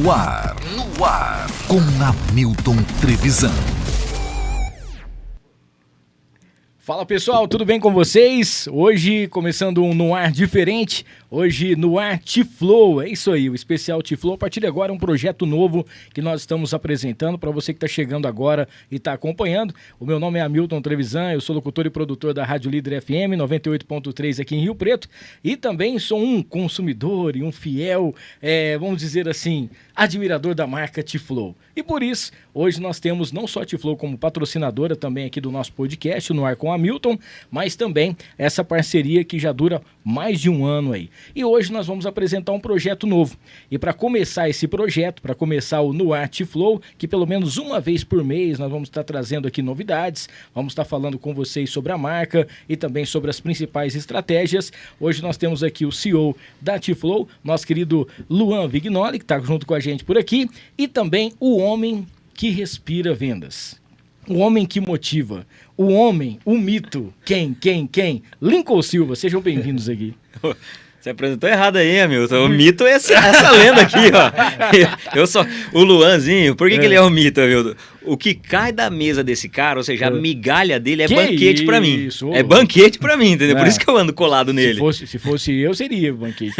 No ar, com Hamilton Trevisan. Fala pessoal, tudo bem com vocês? Hoje começando um No Ar diferente, hoje No Ar T-Flow, é isso aí, o especial T-Flow. A partir de agora é um projeto novo que nós estamos apresentando para você que está chegando agora e está acompanhando. O meu nome é Hamilton Trevisan, eu sou locutor e produtor da Rádio Líder FM 98.3 aqui em Rio Preto e também sou um consumidor e um fiel, vamos dizer assim, admirador da marca T-Flow. E por isso, hoje nós temos não só a T-Flow como patrocinadora também aqui do nosso podcast, No Ar com Hamilton, mas também essa parceria que já dura mais de um ano aí. E hoje nós vamos apresentar um projeto novo. E para começar esse projeto, para começar o No Ar T-Flow, que pelo menos uma vez por mês nós vamos estar trazendo aqui novidades, vamos estar falando com vocês sobre a marca e também sobre as principais estratégias. Hoje nós temos aqui o CEO da T-Flow, nosso querido Luan Vignoli, que está junto com a gente por aqui, e também o homem que respira vendas. O homem que motiva, o homem, o mito, quem? Lincoln Silva, sejam bem-vindos aqui. Você apresentou errado aí, Hamilton. O mito é essa lenda aqui, ó. Eu sou o Luanzinho. Por que ele é o mito, Hamilton? O que cai da mesa desse cara, ou seja, a migalha dele é banquete pra mim. É banquete pra mim, entendeu? Por isso que eu ando colado nele. Se fosse eu, seria banquete.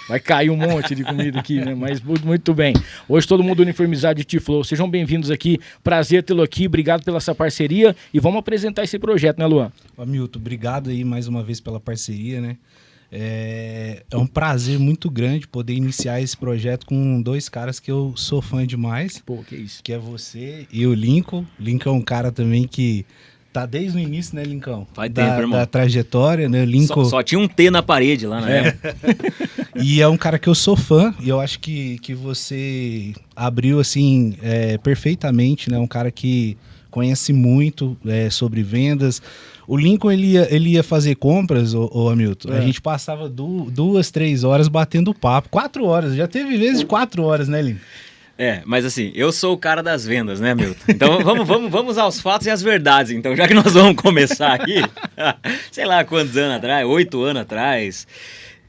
Vai cair um monte de comida aqui, né? Mas muito bem. Hoje todo mundo uniformizado de T-Flow. Sejam bem-vindos aqui. Prazer tê-lo aqui. Obrigado pela essa parceria. E vamos apresentar esse projeto, né, Luan? Hamilton, obrigado aí mais uma vez pela parceria, né? É um prazer muito grande poder iniciar esse projeto com dois caras que eu sou fã demais. Pô, que isso. Que é você e o Lincoln. Lincoln é um cara também que tá desde o início, né, Lincoln? Faz tempo, irmão. Da trajetória, né? Lincoln... Só tinha um T na parede lá, né? E é um cara que eu sou fã, e eu acho que você abriu, assim, perfeitamente, né? Um cara que conhece muito sobre vendas. O Lincoln, ele ia fazer compras, ô Hamilton. A gente passava 2-3 horas batendo papo. 4 horas, já teve vezes de 4 horas, né, Lincoln? Mas assim, eu sou o cara das vendas, né, Milton? Então vamos aos fatos e às verdades. Então, já que nós vamos começar aqui, sei lá quantos anos atrás, 8 anos atrás,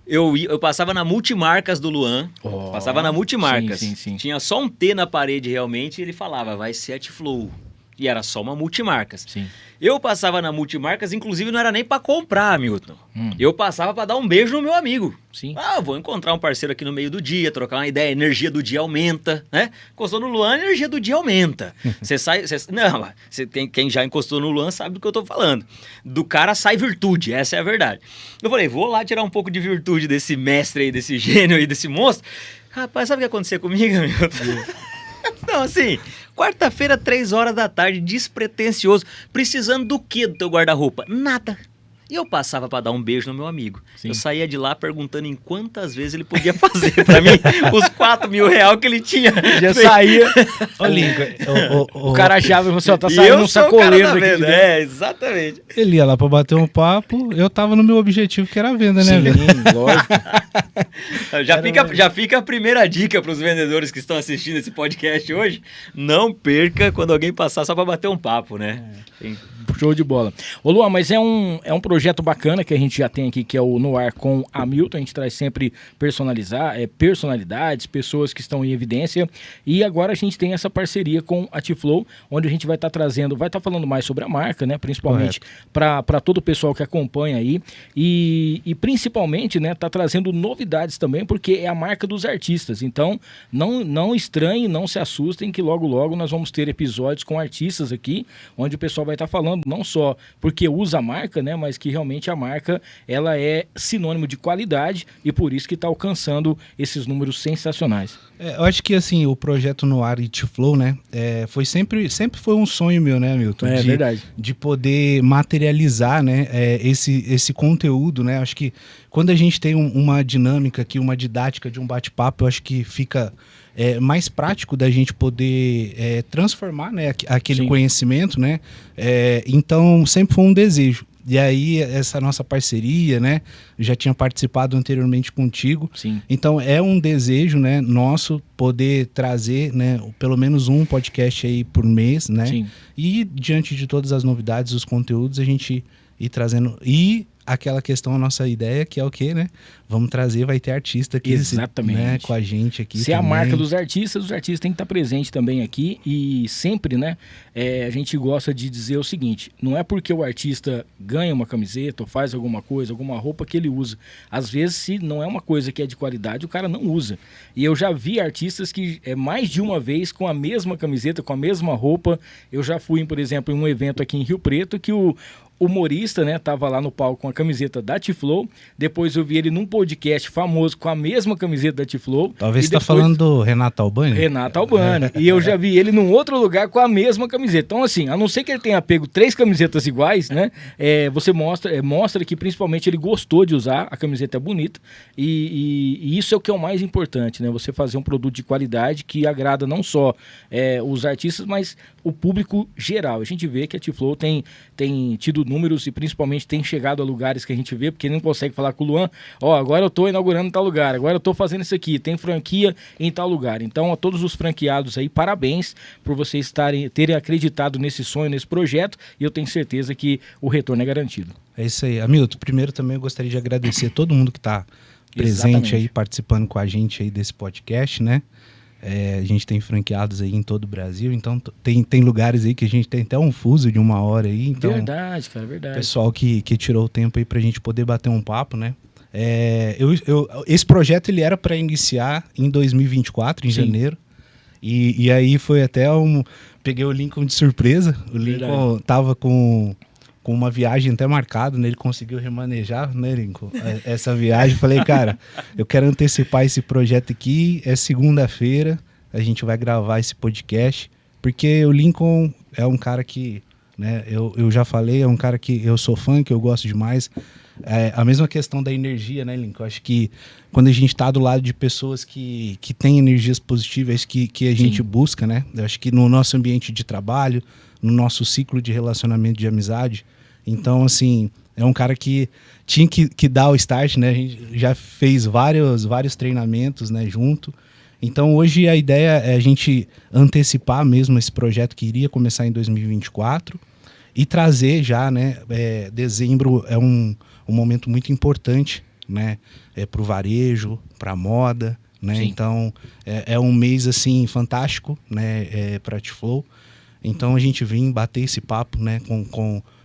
eu passava na Multimarcas do Luan, passava na Multimarcas. Sim. Tinha só um T na parede realmente e ele falava, vai ser a T-Flow. E era só uma Multimarcas. Sim. Eu passava na Multimarcas, inclusive não era nem para comprar, Milton. Eu passava para dar um beijo no meu amigo. Sim. Vou encontrar um parceiro aqui no meio do dia, trocar uma ideia, a energia do dia aumenta, né? Encostou no Luan, a energia do dia aumenta. Quem já encostou no Luan sabe do que eu tô falando. Do cara sai virtude, essa é a verdade. Eu falei, vou lá tirar um pouco de virtude desse mestre aí, desse gênio aí, desse monstro. Rapaz, sabe o que aconteceu comigo, Milton? Não, assim, quarta-feira, 3 horas da tarde, despretensioso, precisando do que do teu guarda-roupa? Nada. E eu passava para dar um beijo no meu amigo. Sim. Eu saía de lá perguntando em quantas vezes ele podia fazer para mim os 4 mil reais que ele tinha. Já saía. Ô, Lincoln, o cara achava que você tá saindo um sacoleiro daqui. Exatamente. Ele ia lá para bater um papo, eu tava no meu objetivo, que era a venda, né? Sim, lógico. Já fica a primeira dica para os vendedores que estão assistindo esse podcast hoje. Não perca quando alguém passar só para bater um papo, né? Show de bola. Ô Luan, mas é um projeto bacana que a gente já tem aqui, que é o No Ar com Hamilton. A gente traz sempre personalidades, pessoas que estão em evidência. E agora a gente tem essa parceria com a T-Flow, onde a gente vai estar trazendo, vai estar falando mais sobre a marca, né? Principalmente para todo o pessoal que acompanha aí. E principalmente, né, tá trazendo novidades também, porque é a marca dos artistas. Então, não estranhem, não se assustem, que logo nós vamos ter episódios com artistas aqui, onde o pessoal vai estar falando não só porque usa a marca, né, mas que realmente a marca ela é sinônimo de qualidade e por isso que está alcançando esses números sensacionais. Eu acho que assim, o projeto No Ar e T-Flow, né, sempre foi um sonho meu, né, Milton? Verdade. De poder materializar, né, esse conteúdo, né? Acho que quando a gente tem uma dinâmica aqui, uma didática de um bate-papo, eu acho que fica mais prático da gente poder transformar, né, aquele conhecimento, né? Então, sempre foi um desejo. E aí, essa nossa parceria, né? Eu já tinha participado anteriormente contigo. Sim. Então, é um desejo, né, nosso poder trazer, né, pelo menos um podcast aí por mês, né? Sim. E diante de todas as novidades, os conteúdos, a gente ir trazendo. E aquela questão, a nossa ideia, que é o quê, né? Vamos trazer, vai ter artista aqui, Exatamente. Né, com a gente aqui. Se é a marca dos artistas, os artistas têm que estar presentes também aqui. E sempre, né, a gente gosta de dizer o seguinte: não é porque o artista ganha uma camiseta ou faz alguma coisa, alguma roupa que ele usa. Às vezes, se não é uma coisa que é de qualidade, o cara não usa. E eu já vi artistas que mais de uma vez com a mesma camiseta, com a mesma roupa. Eu já fui, por exemplo, em um evento aqui em Rio Preto que o humorista, né, tava lá no palco com a camiseta da T-Flow. Depois eu vi ele num podcast famoso com a mesma camiseta da T-Flow. Talvez você tá falando do Renato Albani? Renato Albani. E eu já vi ele num outro lugar com a mesma camiseta. Então, assim, a não ser que ele tenha pego 3 camisetas iguais, né? Você mostra que principalmente ele gostou de usar, a camiseta é bonita. E isso é o que é o mais importante, né? Você fazer um produto de qualidade que agrada não só os artistas, mas o público geral. A gente vê que a T-Flow tem tido números e principalmente tem chegado a lugares que a gente vê, porque ele não consegue falar com o Luan, agora eu tô inaugurando em tal lugar, agora eu tô fazendo isso aqui, tem franquia em tal lugar. Então, a todos os franqueados aí, parabéns por vocês terem acreditado nesse sonho, nesse projeto, e eu tenho certeza que o retorno é garantido. É isso aí. Hamilton, primeiro também eu gostaria de agradecer a todo mundo que está presente Exatamente. aí, participando com a gente aí desse podcast, né? A gente tem franqueados aí em todo o Brasil, então tem lugares aí que a gente tem até um fuso de 1 hora aí, então... Verdade, cara, verdade. Pessoal que tirou o tempo aí pra gente poder bater um papo, né? Esse projeto ele era para iniciar em 2024, em Sim. janeiro, e aí foi até peguei o Lincoln de surpresa, o Lincoln tava com uma viagem até marcada, né? Ele conseguiu remanejar, né, Lincoln? Essa viagem. Falei, cara, eu quero antecipar esse projeto aqui. É segunda-feira, a gente vai gravar esse podcast, porque o Lincoln é um cara que, né, eu já falei, é um cara que eu sou fã, que eu gosto demais. A mesma questão da energia, né, Lincoln? Eu acho que quando a gente está do lado de pessoas que têm energias positivas que a gente busca, né? Eu acho que no nosso ambiente de trabalho, no nosso ciclo de relacionamento de amizade. Então, assim, é um cara que tinha que dar o start, né? A gente já fez vários treinamentos, né, junto. Então, hoje a ideia é a gente antecipar mesmo esse projeto que iria começar em 2024 e trazer já, né? Dezembro é um momento muito importante, né? Para o varejo, para a moda, né? Sim. Então, é um mês, assim, fantástico, né? Para a T-Flow. Então, a gente vem bater esse papo, né?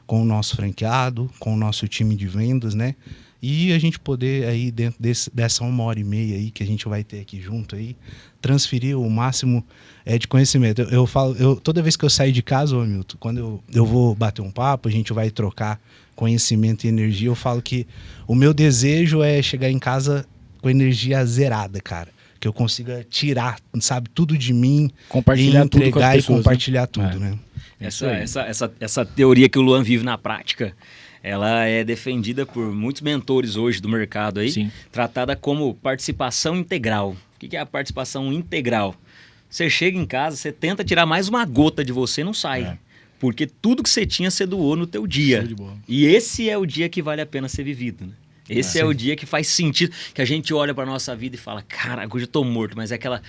Com o nosso franqueado, com o nosso time de vendas, né? E a gente poder aí, dentro dessa 1h30 aí que a gente vai ter aqui junto aí, transferir o máximo de conhecimento. Eu falo, toda vez que eu saio de casa, Hamilton, quando eu vou bater um papo, a gente vai trocar conhecimento e energia, eu falo que o meu desejo é chegar em casa com energia zerada, cara. Que eu consiga tirar, sabe, tudo de mim, Compartilhar e entregar tudo com as pessoas, e compartilhar né? tudo, né? Essa teoria que o Luan vive na prática, ela é defendida por muitos mentores hoje do mercado aí, Sim. tratada como participação integral. O que é a participação integral? Você chega em casa, você tenta tirar mais uma gota de você, não sai. Porque tudo que você tinha, você doou no teu dia. Show de bola. E esse é o dia que vale a pena ser vivido, né? Esse é o dia que faz sentido, que a gente olha pra nossa vida e fala, cara, hoje eu tô morto, mas aquela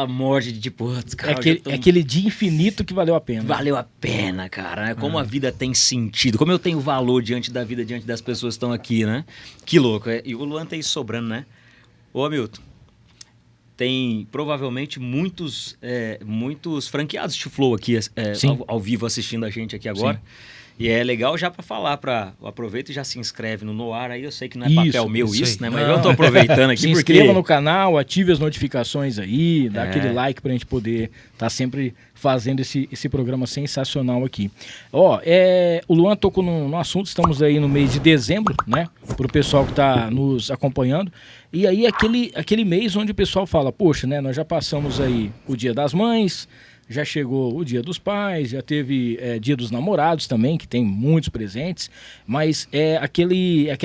morte de tipo, cara, Aquele dia infinito que valeu a pena. valeu a pena, cara, né? Como a vida tem sentido, como eu tenho valor diante da vida, diante das pessoas que estão aqui, né? Que louco, e o Luan tem isso sobrando, né? Ô, Hamilton, tem provavelmente muitos franqueados de Flow aqui ao vivo assistindo a gente aqui agora. Sim. E é legal já para falar, aproveita e já se inscreve no Noar, aí eu sei que não é papel meu isso, né? Mas eu tô aproveitando aqui Se inscreva no canal, ative as notificações aí, dá aquele like pra gente poder estar sempre fazendo esse programa sensacional aqui. O Luan tocou no assunto, estamos aí no mês de dezembro, né? Pro pessoal que tá nos acompanhando. E aí aquele mês onde o pessoal fala, poxa, né? Nós já passamos aí o Dia das Mães, já chegou o Dia dos Pais, já teve Dia dos Namorados também, que tem muitos presentes, mas é aquela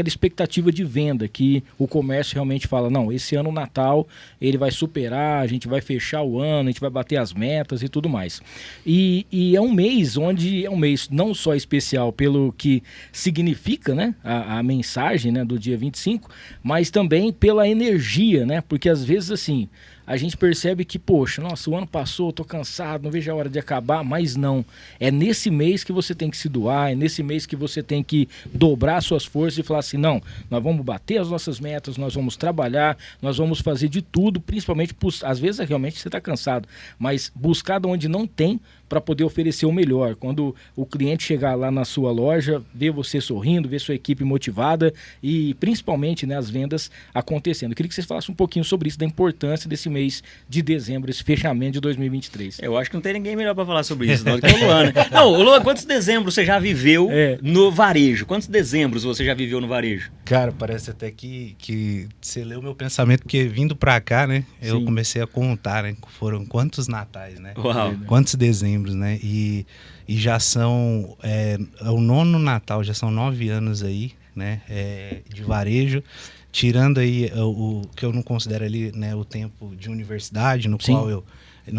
expectativa de venda que o comércio realmente fala, não, esse ano o Natal ele vai superar, a gente vai fechar o ano, a gente vai bater as metas e tudo mais. E é um mês onde é um mês não só especial pelo que significa, né, a mensagem, né, do dia 25, mas também pela energia, né, porque às vezes assim, a gente percebe que, poxa, nossa, o ano passou, tô cansado, cansado, não vejo a hora de acabar, mas não. É nesse mês que você tem que se doar, é nesse mês que você tem que dobrar suas forças e falar assim, não, nós vamos bater as nossas metas, nós vamos trabalhar, nós vamos fazer de tudo, principalmente, às vezes realmente você está cansado, mas buscar de onde não tem para poder oferecer o melhor. Quando o cliente chegar lá na sua loja, ver você sorrindo, ver sua equipe motivada e principalmente, né, as vendas acontecendo. Eu queria que vocês falassem um pouquinho sobre isso, da importância desse mês de dezembro, esse fechamento de 2023. Eu acho que não tem ninguém melhor para falar sobre isso do que o Luan, né? Não, Luan, quantos dezembros você já viveu no varejo? Quantos dezembros você já viveu no varejo? Cara, parece até que você leu meu pensamento, porque vindo pra cá, né, eu comecei a contar, né, foram quantos natais, né? Uau. Quantos dezembros, né? E já são o 9º Natal, já são 9 anos aí, né, de varejo, tirando aí o que eu não considero ali, né, o tempo de universidade, no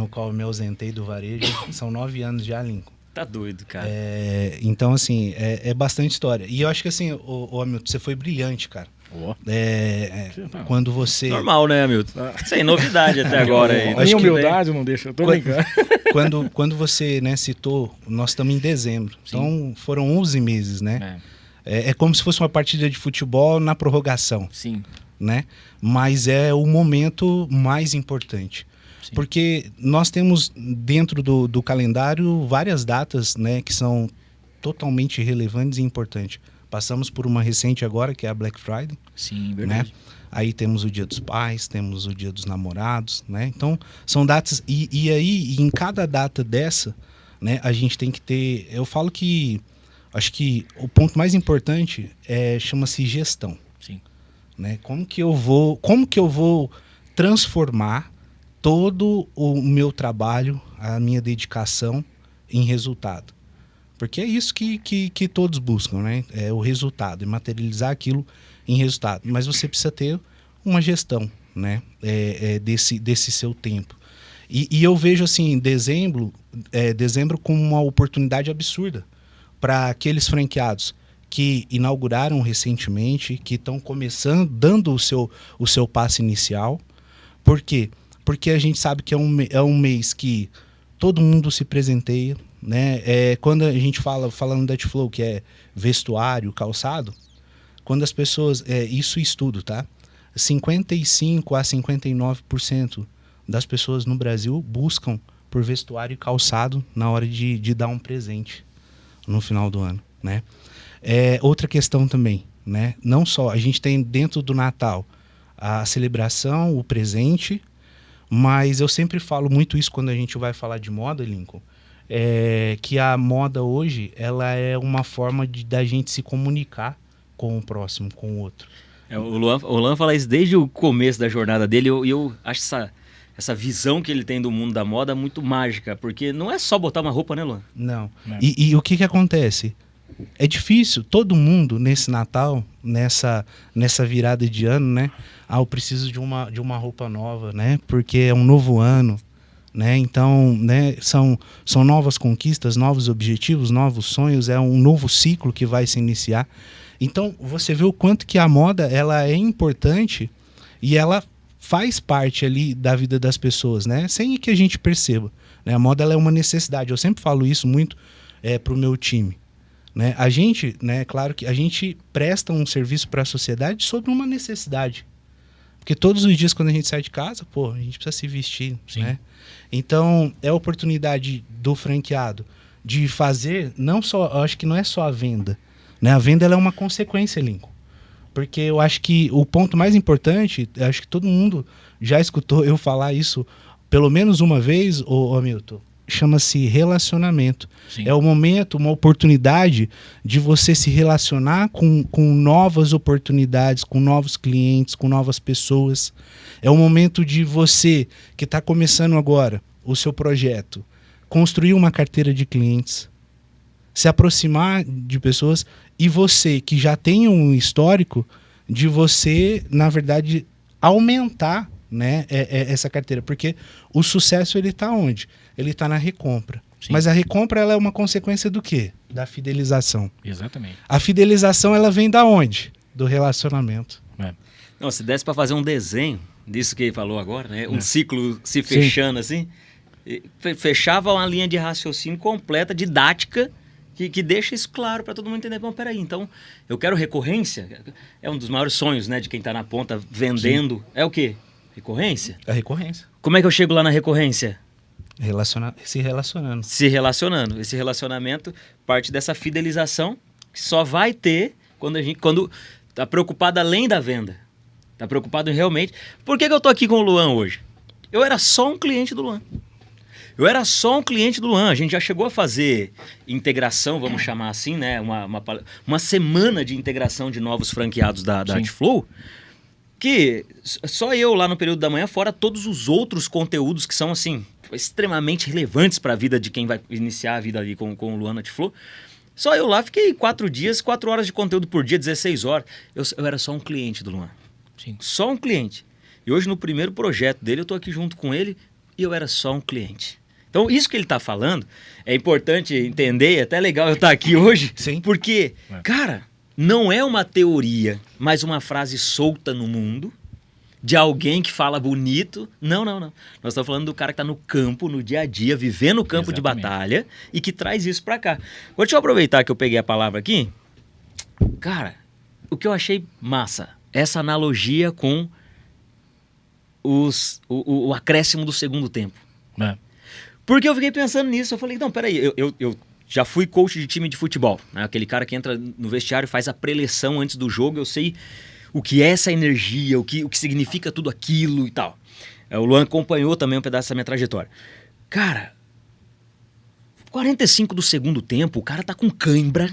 qual eu me ausentei do varejo, são 9 anos já, Lincoln. Tá doido, cara. Então, assim, é bastante história. E eu acho que, assim, ô Hamilton, você foi brilhante, cara. Quando você... Normal, né, Hamilton? Sem novidade até agora aí. Nem humildade não deixa, eu tô brincando. Quando você, né, citou, nós estamos em dezembro. Sim. Então, foram 11 meses, né? É como se fosse uma partida de futebol na prorrogação. Sim. Né? Mas é o momento mais importante. Sim. Porque nós temos dentro do calendário várias datas, né, que são totalmente relevantes e importantes. Passamos por uma recente agora, que é a Black Friday. Sim, verdade. Né? Aí temos o Dia dos Pais, temos o Dia dos Namorados, né? Então, são datas... E aí, em cada data dessa, né, a gente tem que ter... Eu falo que... Acho que o ponto mais importante chama-se gestão. Sim. Né? Como que eu vou transformar todo o meu trabalho, a minha dedicação em resultado? Porque é isso que todos buscam, né? É o resultado, é materializar aquilo em resultado. Mas você precisa ter uma gestão, né? Desse seu tempo. E eu vejo assim, dezembro como uma oportunidade absurda para aqueles franqueados que inauguraram recentemente, que estão começando, dando o seu passo inicial. Por quê? Porque a gente sabe que é um mês que todo mundo se presenteia, né? Quando a gente falando da T-Flow, que é vestuário, calçado, quando as pessoas... isso é estudo, tá? 55% a 59% das pessoas no Brasil buscam por vestuário e calçado na hora de dar um presente no final do ano, né? Outra questão também, né? Não só, a gente tem dentro do Natal a celebração, o presente, mas eu sempre falo muito isso quando a gente vai falar de moda, Lincoln, que a moda hoje, ela é uma forma da gente se comunicar com o próximo, com o outro. O Luan fala isso desde o começo da jornada dele, e eu acho essa visão que ele tem do mundo da moda muito mágica, porque não é só botar uma roupa, né, Luan? Não. E o que acontece? É difícil, todo mundo nesse Natal, nessa virada de ano, né? Eu preciso de uma roupa nova, né? Porque é um novo ano, né? Então, né, são novas conquistas, novos objetivos, novos sonhos, é um novo ciclo que vai se iniciar. Então, você vê o quanto que a moda, ela é importante e ela faz parte ali da vida das pessoas, né? Sem que a gente perceba, né? A moda, ela é uma necessidade. Eu sempre falo isso muito pro meu time, né? A gente, né, claro que a gente presta um serviço para a sociedade sobre uma necessidade. Porque todos os dias quando a gente sai de casa, a gente precisa se vestir, né? Então, é a oportunidade do franqueado de fazer, não só, eu acho que não é só a venda, né? A venda, ela é uma consequência, Lincoln. Porque eu acho que o ponto mais importante, eu acho que todo mundo já escutou eu falar isso pelo menos uma vez, Hamilton, chama-se relacionamento. Sim. É o momento, uma oportunidade de você se relacionar com novas oportunidades, com novos clientes, com novas pessoas. É o momento de você, que está começando agora o seu projeto, construir uma carteira de clientes, se aproximar de pessoas, e você que já tem um histórico de você, na verdade, aumentar, né, essa carteira. Porque o sucesso, ele está onde? Ele está na recompra. Sim. Mas a recompra, ela é uma consequência do quê? Da fidelização. Exatamente. A fidelização, ela vem da onde? Do relacionamento. Não, se desse para fazer um desenho disso que ele falou agora, né? Um ciclo se fechando assim, Fechava uma linha de raciocínio completa, didática, que deixa isso claro para todo mundo entender. Bom, peraí, então eu quero recorrência. É um dos maiores sonhos, né, de quem está na ponta vendendo. Sim. É o quê? Recorrência? É recorrência. Como é que eu chego lá na recorrência? Se relacionando. Se relacionando. Esse relacionamento parte dessa fidelização que só vai ter quando tá preocupado além da venda. Tá preocupado em realmente... Por que eu tô aqui com o Luan hoje? Eu era só um cliente do Luan. A gente já chegou a fazer integração, vamos chamar assim, né? Uma semana de integração de novos franqueados da Artflow, que só eu lá no período da manhã, fora todos os outros conteúdos que são, assim, extremamente relevantes para a vida de quem vai iniciar a vida ali com o Luan Artflow. Só eu lá fiquei 4 dias, 4 horas de conteúdo por dia, 16 horas. Eu era só um cliente do Luan. Sim. Só um cliente. E hoje, no primeiro projeto dele, eu tô aqui junto com ele e eu era só um cliente. Então, isso que ele tá falando é importante entender, é até legal eu estar aqui hoje, Sim. Porque, cara, não é uma teoria, mas uma frase solta no mundo de alguém que fala bonito. Não. Nós estamos falando do cara que tá no campo, no dia a dia, vivendo o campo de batalha e que traz isso pra cá. Agora, deixa eu aproveitar que eu peguei a palavra aqui. Cara, o que eu achei massa, essa analogia com o acréscimo do segundo tempo. É. Porque eu fiquei pensando nisso, eu falei, não, peraí, eu já fui coach de time de futebol, né? Aquele cara que entra no vestiário e faz a preleção antes do jogo, eu sei o que é essa energia, o que significa tudo aquilo e tal. O Luan acompanhou também um pedaço dessa minha trajetória. Cara, 45 do segundo tempo, o cara tá com cãibra.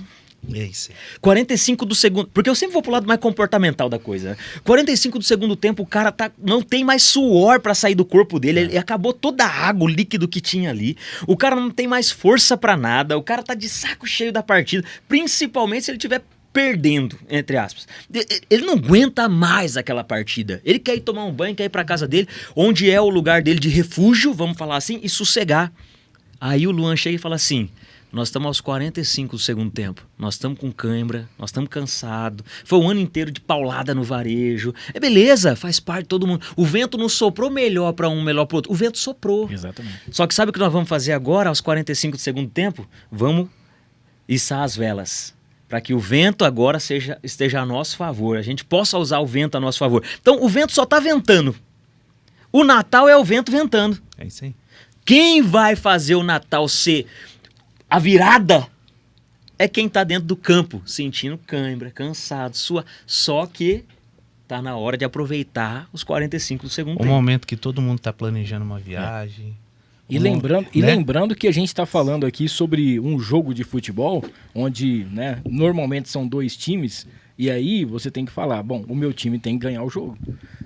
É isso. 45 do segundo... Porque eu sempre vou pro lado mais comportamental da coisa, né? 45 do segundo tempo, o cara não tem mais suor pra sair do corpo dele. Ele acabou toda a água, o líquido que tinha ali. O cara não tem mais força pra nada. O cara tá de saco cheio da partida. Principalmente se ele estiver perdendo, entre aspas. Ele não aguenta mais aquela partida. Ele quer ir tomar um banho, quer ir pra casa dele, onde é o lugar dele de refúgio, vamos falar assim, e sossegar. Aí o Luan chega e fala assim... Nós estamos aos 45 do segundo tempo. Nós estamos com cãibra, nós estamos cansados. Foi um ano inteiro de paulada no varejo. É beleza, faz parte de todo mundo. O vento não soprou melhor para um, melhor para outro. O vento soprou. Exatamente. Só que sabe o que nós vamos fazer agora, aos 45 do segundo tempo? Vamos içar as velas. Para que o vento agora esteja a nosso favor. A gente possa usar o vento a nosso favor. Então, o vento só está ventando. O Natal é o vento ventando. É isso aí. Quem vai fazer o Natal ser... A virada é quem tá dentro do campo, sentindo cãibra, cansado, só que tá na hora de aproveitar os 45 do segundo tempo. O momento que todo mundo tá planejando uma viagem. E lembrando que a gente está falando aqui sobre um jogo de futebol, onde, né, normalmente são 2 times, e aí você tem que falar, bom, o meu time tem que ganhar o jogo.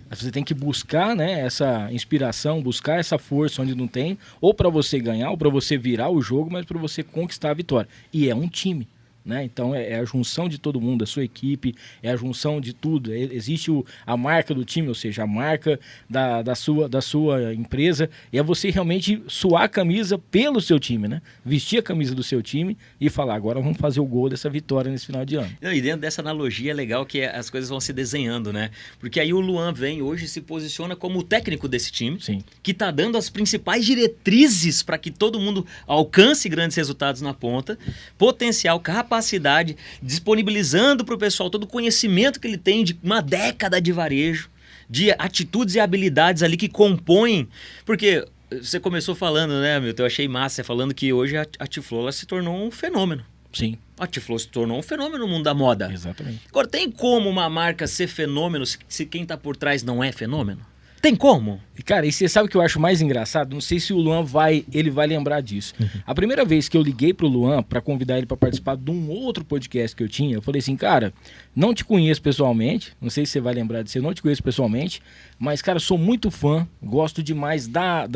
Você tem que buscar, né, essa inspiração, buscar essa força onde não tem, ou para você ganhar, ou para você virar o jogo, mas para você conquistar a vitória. E é um time, né? Então é a junção de todo mundo, a sua equipe, é a junção de tudo. Existe a marca do time, ou seja, a marca da sua empresa, e é você realmente suar a camisa pelo seu time, né? Vestir a camisa do seu time e falar, agora vamos fazer o gol dessa vitória nesse final de ano. E dentro dessa analogia é legal que as coisas vão se desenhando, né? Porque aí o Luan vem hoje e se posiciona como o técnico desse time, Sim. que tá dando as principais diretrizes para que todo mundo alcance grandes resultados na ponta, potencial, capacidade, disponibilizando para o pessoal todo o conhecimento que ele tem de uma década de varejo, de atitudes e habilidades ali que compõem, porque você começou falando, né, Milton, eu achei massa, você falando que hoje a Artflow se tornou um fenômeno. Sim. A Artflow se tornou um fenômeno no mundo da moda. Exatamente. Agora, tem como uma marca ser fenômeno se quem tá por trás não é fenômeno? Tem como? E, cara, e você sabe o que eu acho mais engraçado? Não sei se o Luan vai lembrar disso. A primeira vez que eu liguei pro Luan para convidar ele para participar de um outro podcast que eu tinha, eu falei assim, cara, não te conheço pessoalmente, não sei se você vai lembrar disso, eu não te conheço pessoalmente, mas, cara, sou muito fã, gosto demais da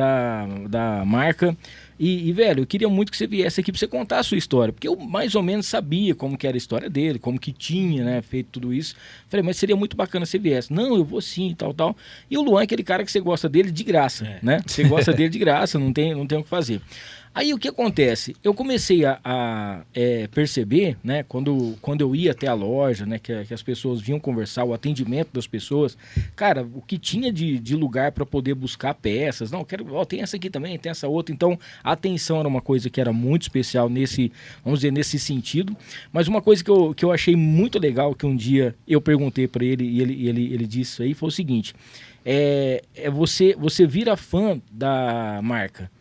marca. E, velho, eu queria muito que você viesse aqui pra você contar a sua história, porque eu mais ou menos sabia como que era a história dele, como que tinha, né, feito tudo isso. Falei, mas seria muito bacana se você viesse. Não, eu vou sim, tal. E o Luan é aquele cara que você gosta dele de graça, né? Você gosta dele de graça, não tem o que fazer. Aí o que acontece? Eu comecei a perceber, né, quando eu ia até a loja, né, que as pessoas vinham conversar, o atendimento das pessoas, cara, o que tinha de lugar para poder buscar peças, não, tem essa aqui também, tem essa outra, então a atenção era uma coisa que era muito especial vamos dizer, nesse sentido, mas uma coisa que eu achei muito legal, que um dia eu perguntei para ele e ele disse isso aí, foi o seguinte, você vira fã da marca,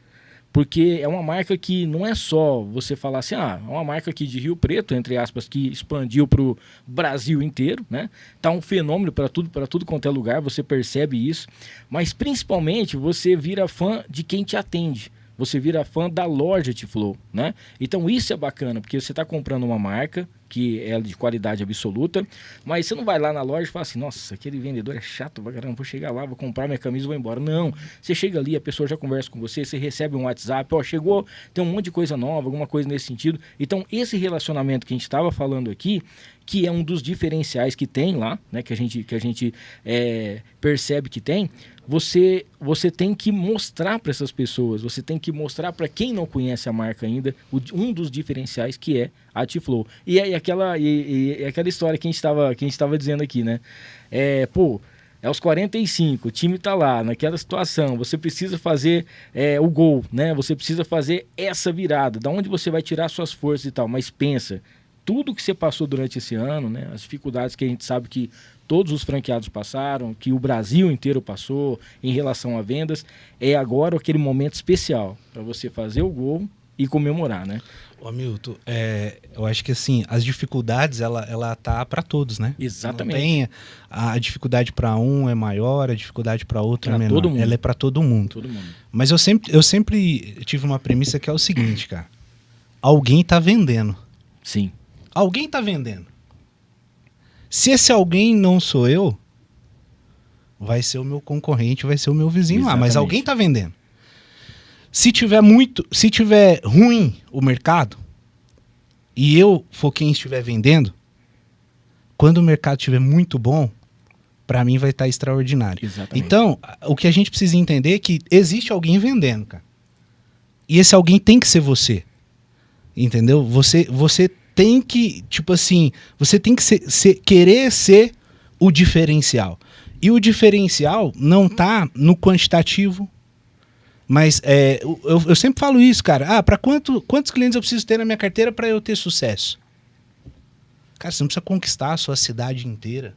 porque é uma marca que não é só você falar assim, é uma marca aqui de Rio Preto, entre aspas, que expandiu para o Brasil inteiro, né? Tá um fenômeno para tudo quanto é lugar, você percebe isso, mas principalmente você vira fã de quem te atende. Você vira fã da loja T-Flow, né? Então isso é bacana, porque você está comprando uma marca que é de qualidade absoluta, mas você não vai lá na loja e fala assim, nossa, aquele vendedor é chato, caramba, vou chegar lá, vou comprar minha camisa e vou embora. Não, você chega ali, a pessoa já conversa com você, você recebe um WhatsApp, chegou, tem um monte de coisa nova, alguma coisa nesse sentido. Então esse relacionamento que a gente estava falando aqui, que é um dos diferenciais que tem lá, né, que a gente percebe que tem, você tem que mostrar para essas pessoas, você tem que mostrar para quem não conhece a marca ainda, um dos diferenciais que é a T-Flow. E é aquela história que a gente estava dizendo aqui, né? É os 45, o time tá lá, naquela situação, você precisa fazer o gol, né? Você precisa fazer essa virada, da onde você vai tirar suas forças e tal, mas pensa, tudo que você passou durante esse ano, né? As dificuldades que a gente sabe que todos os franqueados passaram, que o Brasil inteiro passou em relação a vendas, é agora aquele momento especial para você fazer o gol e comemorar, né? Ô, Milton, eu acho que assim, as dificuldades, ela tá para todos, né? Exatamente. Não tem, a dificuldade para um é maior, a dificuldade para outro é menor. Todo mundo. Ela é para todo mundo. Todo mundo. Mas eu sempre tive uma premissa que é o seguinte, cara. Alguém tá vendendo. Sim. Alguém tá vendendo. Se esse alguém não sou eu, vai ser o meu concorrente, vai ser o meu vizinho lá. Mas alguém tá vendendo. Se tiver ruim o mercado, e eu for quem estiver vendendo, quando o mercado estiver muito bom, para mim vai estar extraordinário. Exatamente. Então, o que a gente precisa entender é que existe alguém vendendo, cara. E esse alguém tem que ser você. Entendeu? Você tem que, tipo assim, você tem que querer ser o diferencial. E o diferencial não tá no quantitativo, mas eu sempre falo isso, cara. Para quantos clientes eu preciso ter na minha carteira para eu ter sucesso? Cara, você não precisa conquistar a sua cidade inteira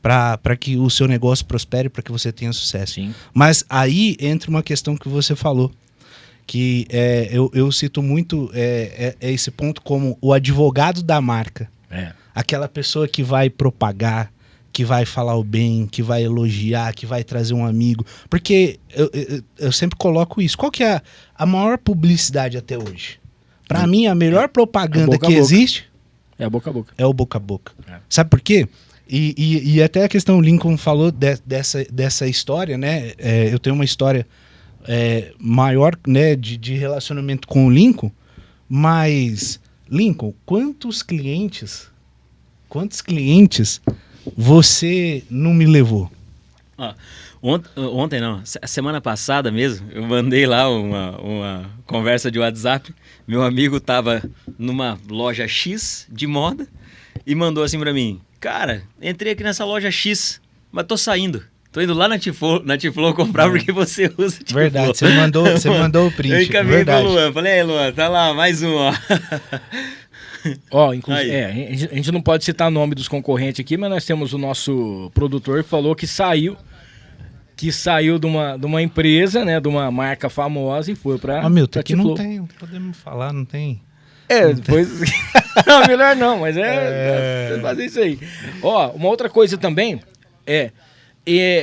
para que o seu negócio prospere, para que você tenha sucesso. Sim. Mas aí entra uma questão que você falou, que eu cito muito esse ponto como o advogado da marca. Aquela pessoa que vai propagar, que vai falar o bem, que vai elogiar, que vai trazer um amigo. Porque eu sempre coloco isso. Qual que é a maior publicidade até hoje? Para mim, a melhor propaganda que existe é a boca a boca. É o boca a boca. Sabe por quê? E até a questão, o Lincoln falou dessa história, né? Eu tenho uma história maior, né, de relacionamento com o Lincoln, mas, Lincoln, quantos clientes você não me levou? Ontem não, semana passada mesmo, eu mandei lá uma conversa de WhatsApp, meu amigo tava numa loja X de moda e mandou assim pra mim, cara, entrei aqui nessa loja X, mas tô saindo. Tô indo lá na T-Flow comprar porque você usa T-Flow. Verdade, você mandou o print. Eu encaminhei pro Luan, falei, aí Luan, tá lá, mais um, ó. Inclusive, a gente não pode citar o nome dos concorrentes aqui, mas nós temos o nosso produtor que falou que saiu de uma empresa, né, de uma marca famosa e foi pra Milton, aqui T-Flow. não podemos falar, não tem... Depois... não, melhor não, mas fazer isso aí. Uma outra coisa também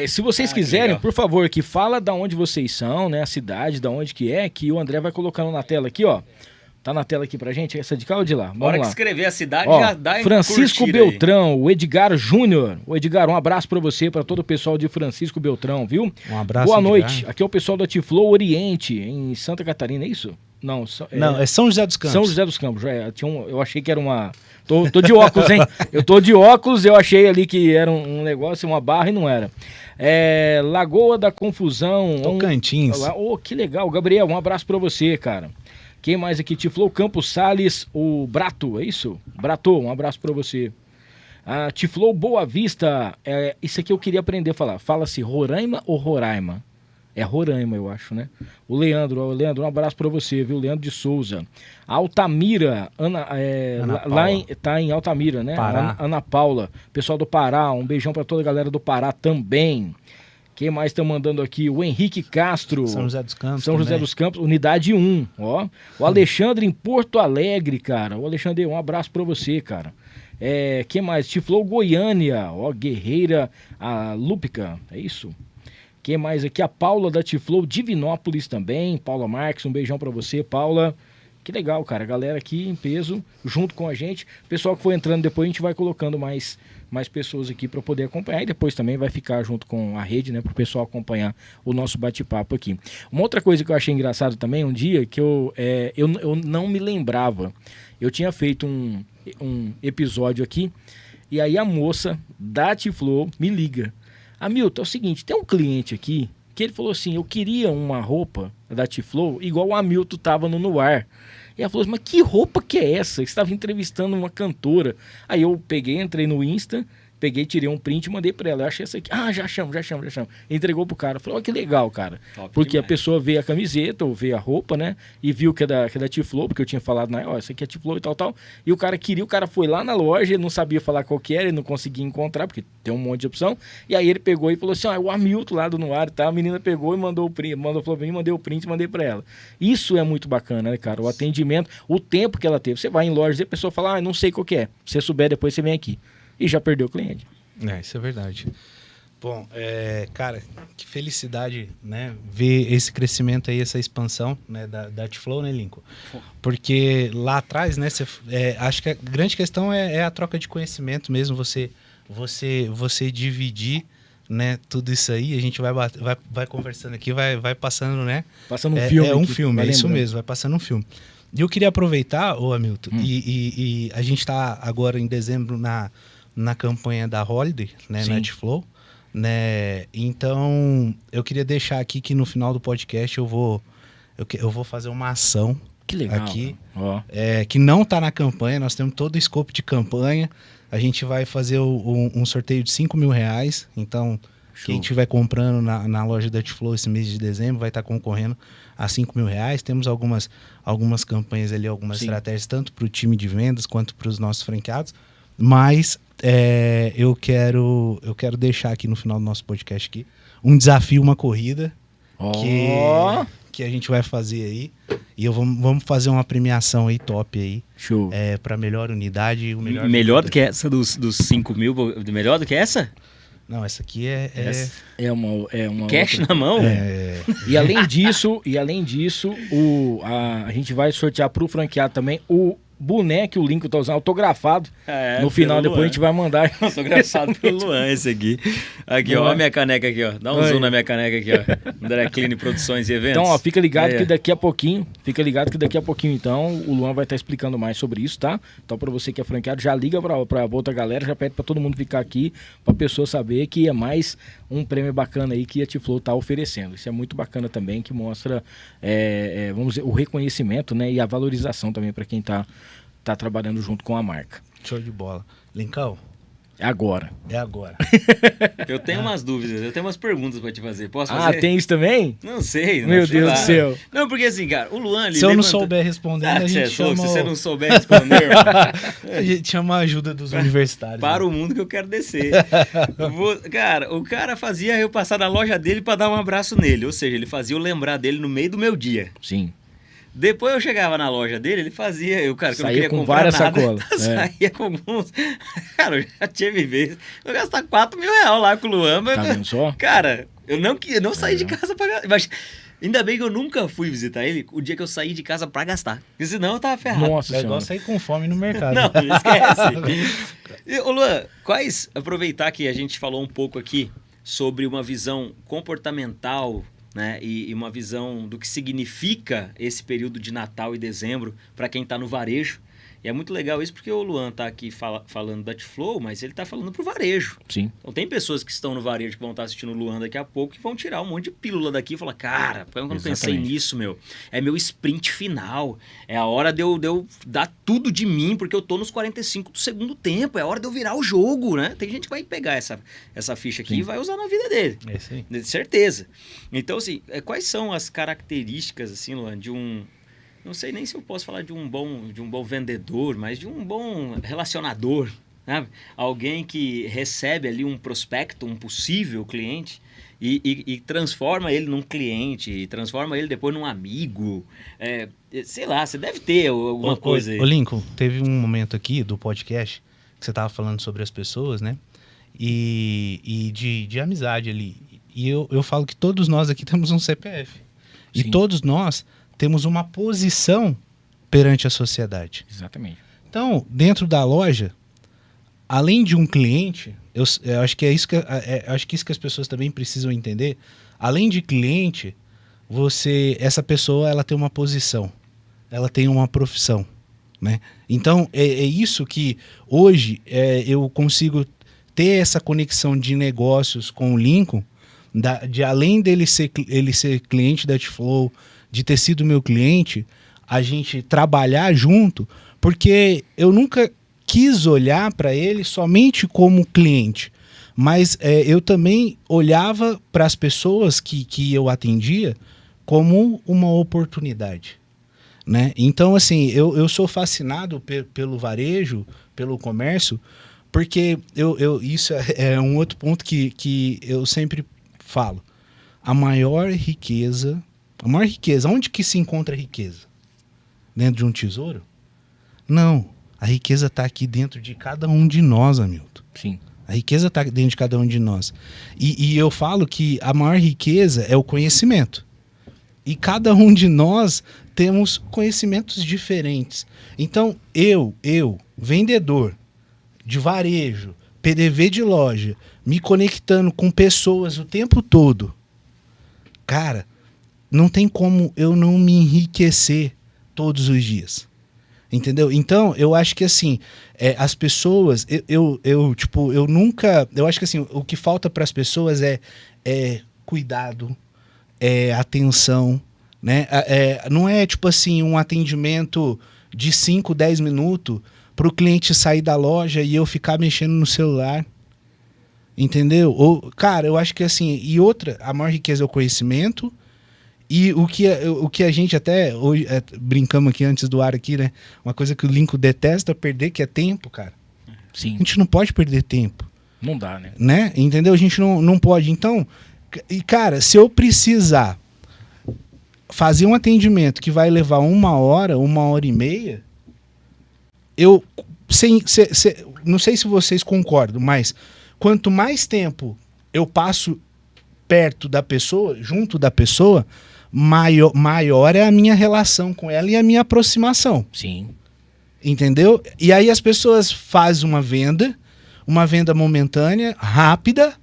se vocês quiserem, por favor, que fala da onde vocês são, né, a cidade, da onde que o André vai colocando na tela aqui, ó. Tá na tela aqui pra gente, essa de cá ou de lá? Vamos lá. Que escrever a cidade já dá em Francisco Beltrão, aí. O Edgar Júnior. O Edgar, um abraço pra você, pra todo o pessoal de Francisco Beltrão, viu? Um abraço, boa Edgar. noite. Aqui é o pessoal da T-Flow Oriente, em Santa Catarina, é isso? Não, é São José dos Campos. São José dos Campos. Eu achei que era uma... Tô de óculos, hein? Eu tô de óculos, eu achei ali que era um negócio, uma barra e não era. Lagoa da Confusão. Tocantins. Que legal. Gabriel, um abraço pra você, cara. Quem mais aqui? Tiflow Campos Sales, o Brato, é isso? Brato, um abraço pra você. Tiflow Boa Vista, isso aqui eu queria aprender a falar. Fala-se Roraima ou Roraima? É Roraima, eu acho, né? O Leandro, um abraço pra você, viu? Leandro de Souza. Altamira, tá em Altamira, né? Pará. Ana Paula, pessoal do Pará, um beijão pra toda a galera do Pará também. Quem mais tá mandando aqui? O Henrique Castro. São José dos Campos. São José dos Campos, unidade 1, ó. O Alexandre em Porto Alegre, cara. O Alexandre, um abraço pra você, cara. Quem mais? Tiflow Goiânia, ó. Guerreira, a Lúpica, é isso? Quem mais aqui? A Paula da Tiflow Divinópolis também. Paula Marques, um beijão pra você, Paula. Que legal, cara. Galera aqui em peso, junto com a gente. O pessoal que foi entrando depois, a gente vai colocando mais pessoas aqui para poder acompanhar. E depois também vai ficar junto com a rede, né? Para o pessoal acompanhar o nosso bate-papo aqui. Uma outra coisa que eu achei engraçado também, um dia que eu não me lembrava. Eu tinha feito um episódio aqui. E aí a moça da Tiflow me liga. Hamilton, é o seguinte, tem um cliente aqui que ele falou assim, eu queria uma roupa da Tiflow igual o Hamilton tava no ar. E ela falou assim, mas que roupa que é essa? Você estava entrevistando uma cantora. Aí eu peguei, entrei no Insta, tirei um print e mandei pra ela. Eu achei essa aqui. Já chamo. Entregou pro cara. Falei, olha que legal, cara. Top porque demais. a pessoa vê a camiseta ou vê a roupa, né? E viu que é da Tiflow, porque eu tinha falado, ó, essa aqui é Tiflow e tal. E o cara foi lá na loja, ele não sabia falar qual que era, ele não conseguia encontrar, porque tem um monte de opção. E aí ele pegou e falou assim, é o Hamilton lá do Noar e tal. A menina pegou e mandou o print, mandei o print e mandei pra ela. Isso é muito bacana, né, cara? O atendimento, o tempo que ela teve. Você vai em loja e a pessoa fala, não sei qual que é. Se você souber, depois você vem aqui. E já perdeu o cliente. Isso é verdade. Bom, cara, que felicidade, né, ver esse crescimento aí, essa expansão, né, da Tiflow, né, Lincoln? Porque lá atrás, né, acho que a grande questão é a troca de conhecimento mesmo, você dividir, né, tudo isso aí, a gente vai conversando aqui, vai passando, né? Passando um filme. É um aqui, filme, é isso lembrando. mesmo, vai passando um filme. E eu queria aproveitar, Hamilton, e a gente está agora em dezembro na campanha da Holiday, né, Sim. na Tiflow, né? Então, eu queria deixar aqui que no final do podcast eu vou fazer uma ação Que legal. aqui, Ó. que não está na campanha, nós temos todo o escopo de campanha, a gente vai fazer um sorteio de R$5.000, então quem estiver comprando na loja da Tiflow esse mês de dezembro vai estar concorrendo a R$5.000, temos algumas campanhas ali, algumas Sim. estratégias, tanto para o time de vendas quanto para os nossos franqueados, mas eu quero deixar aqui no final do nosso podcast aqui um desafio, uma corrida Ó. que a gente vai fazer aí. E vamos fazer uma premiação aí top aí. Show. Para melhor unidade e o melhor. Melhor do que essa dos 5 mil? Melhor do que essa? Não, essa aqui é É uma Cash outra. na mão? E além disso, a gente vai sortear pro franqueado também o boneco que o Lincoln tá usando, autografado. No final, pelo depois Luan. a gente vai mandar. Autografado pelo Luan, esse aqui. Aqui, ó, Luan. a minha caneca aqui, ó. Dá um Aí. zoom na minha caneca aqui, ó. André Clean Produções e Eventos. Então, ó, fica ligado Aí, que ó. daqui a pouquinho, então, o Luan vai estar explicando mais sobre isso, tá? Então, pra você que é franqueado, já liga pra outra galera, já pede pra todo mundo ficar aqui, pra pessoa saber que é mais um prêmio bacana aí que a Tiflow tá oferecendo. Isso é muito bacana também, que mostra, vamos dizer, o reconhecimento, né, e a valorização também pra quem tá trabalhando junto com a marca. show de bola. Lincão, É agora. é agora. Eu tenho umas dúvidas, eu tenho umas perguntas pra te fazer. Posso Ah, fazer? tem isso também? Não sei. Meu sei Deus lá. do céu. Não, porque assim, cara, o Luan... ele Se eu não levanta- souber responder, Ah, a você é gente louco, chama se você não souber responder, mano, a gente chama a ajuda dos universitários. para né? o mundo que eu quero descer. Cara, o cara fazia eu passar na loja dele pra dar um abraço nele. Ou seja, ele fazia eu lembrar dele no meio do meu dia. Sim. Depois eu chegava na loja dele, ele fazia, eu, cara, que eu não Saía queria com comprar várias nada. sacolas. Saía com alguns. Cara, eu já tive vezes. Eu gastar R$4.000 lá com o Luan, mas. Tá vendo só? Cara, eu não saí de casa pra gastar. Mas ainda bem que eu nunca fui visitar ele o dia que eu saí de casa pra gastar. Porque senão eu tava ferrado. Nossa É igual senhora. sair com fome no mercado. Não, esquece. Ô Luan, aproveitar que a gente falou um pouco aqui sobre uma visão comportamental, né, e uma visão do que significa esse período de Natal e dezembro para quem está no varejo. E é muito legal isso porque o Luan tá aqui falando da T-Flow, mas ele tá falando pro varejo. Sim. Então tem pessoas que estão no varejo que vão estar assistindo o Luan daqui a pouco e vão tirar um monte de pílula daqui e falar, cara, por que eu não pensei nisso, meu? É meu sprint final. É a hora de eu dar tudo de mim, porque eu tô nos 45 do segundo tempo. É a hora de eu virar o jogo, né? Tem gente que vai pegar essa ficha aqui e vai usar na vida dele. É isso aí. De certeza. Então, assim, quais são as características, assim, Luan, de um... Não sei nem se eu posso falar de um bom vendedor, mas de um bom relacionador, né? Alguém que recebe ali um prospecto, um possível cliente e transforma ele num cliente, e transforma ele depois num amigo. Sei lá, você deve ter alguma coisa aí. Ô Lincoln, teve um momento aqui do podcast que você estava falando sobre as pessoas, né? E de amizade ali. E eu falo que todos nós aqui temos um CPF. Sim. E todos nós temos uma posição perante a sociedade. Exatamente. Então, dentro da loja, além de um cliente, eu acho que acho que isso que as pessoas também precisam entender. Além de cliente, essa pessoa, ela tem uma posição, ela tem uma profissão, né? Então, é isso que hoje eu consigo ter essa conexão de negócios com o Lincoln, de além dele ser cliente da T-Flow, de ter sido meu cliente, a gente trabalhar junto, porque eu nunca quis olhar para ele somente como cliente, mas eu também olhava para as pessoas que eu atendia como uma oportunidade, né? Então, assim, eu sou fascinado pelo varejo, pelo comércio, porque isso é um outro ponto que eu sempre falo. A maior riqueza, onde que se encontra a riqueza? Dentro de um tesouro? Não, a riqueza está aqui dentro de cada um de nós, Hamilton. Sim. A riqueza está dentro de cada um de nós. E eu falo que a maior riqueza é o conhecimento. E cada um de nós temos conhecimentos diferentes. Então, eu, vendedor de varejo, PDV de loja, me conectando com pessoas o tempo todo, cara, não tem como eu não me enriquecer todos os dias. Entendeu? Então, eu acho que assim, as pessoas, eu acho que assim, o que falta para as pessoas é cuidado, atenção, né? Não é tipo assim, um atendimento de 5, 10 minutos para o cliente sair da loja e eu ficar mexendo no celular. Entendeu? Cara, eu acho que assim, e outra, a maior riqueza é o conhecimento. E o que a gente até hoje brincamos aqui antes do ar aqui, né? Uma coisa que o Lincoln detesta perder, que é tempo, cara. Sim. A gente não pode perder tempo. Não dá, né? Entendeu? A gente não pode. Então, e cara, se eu precisar fazer um atendimento que vai levar 1h, 1h30, não sei se vocês concordam, mas quanto mais tempo eu passo perto da pessoa, junto da pessoa, maior é a minha relação com ela e a minha aproximação. Sim. Entendeu? E aí as pessoas fazem uma venda momentânea, rápida,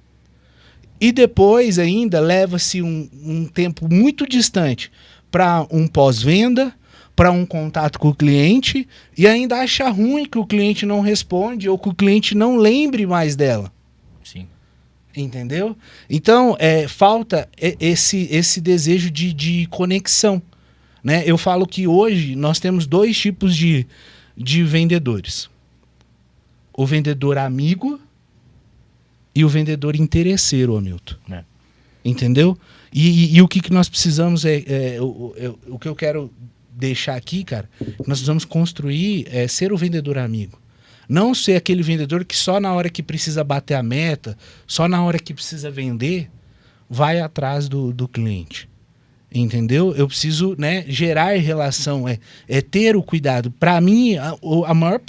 e depois ainda leva-se um tempo muito distante para um pós-venda, para um contato com o cliente, e ainda acha ruim que o cliente não responde ou que o cliente não lembre mais dela. Sim. Entendeu? Então, falta esse desejo de conexão, né? Eu falo que hoje nós temos 2 tipos de vendedores. O vendedor amigo e o vendedor interesseiro, Hamilton. Entendeu? E o que nós precisamos o que eu quero deixar aqui, cara, nós precisamos construir ser o vendedor amigo. Não ser aquele vendedor que só na hora que precisa bater a meta, só na hora que precisa vender, vai atrás do cliente. Entendeu? Eu preciso, né, gerar relação, ter o cuidado. Para mim, a maior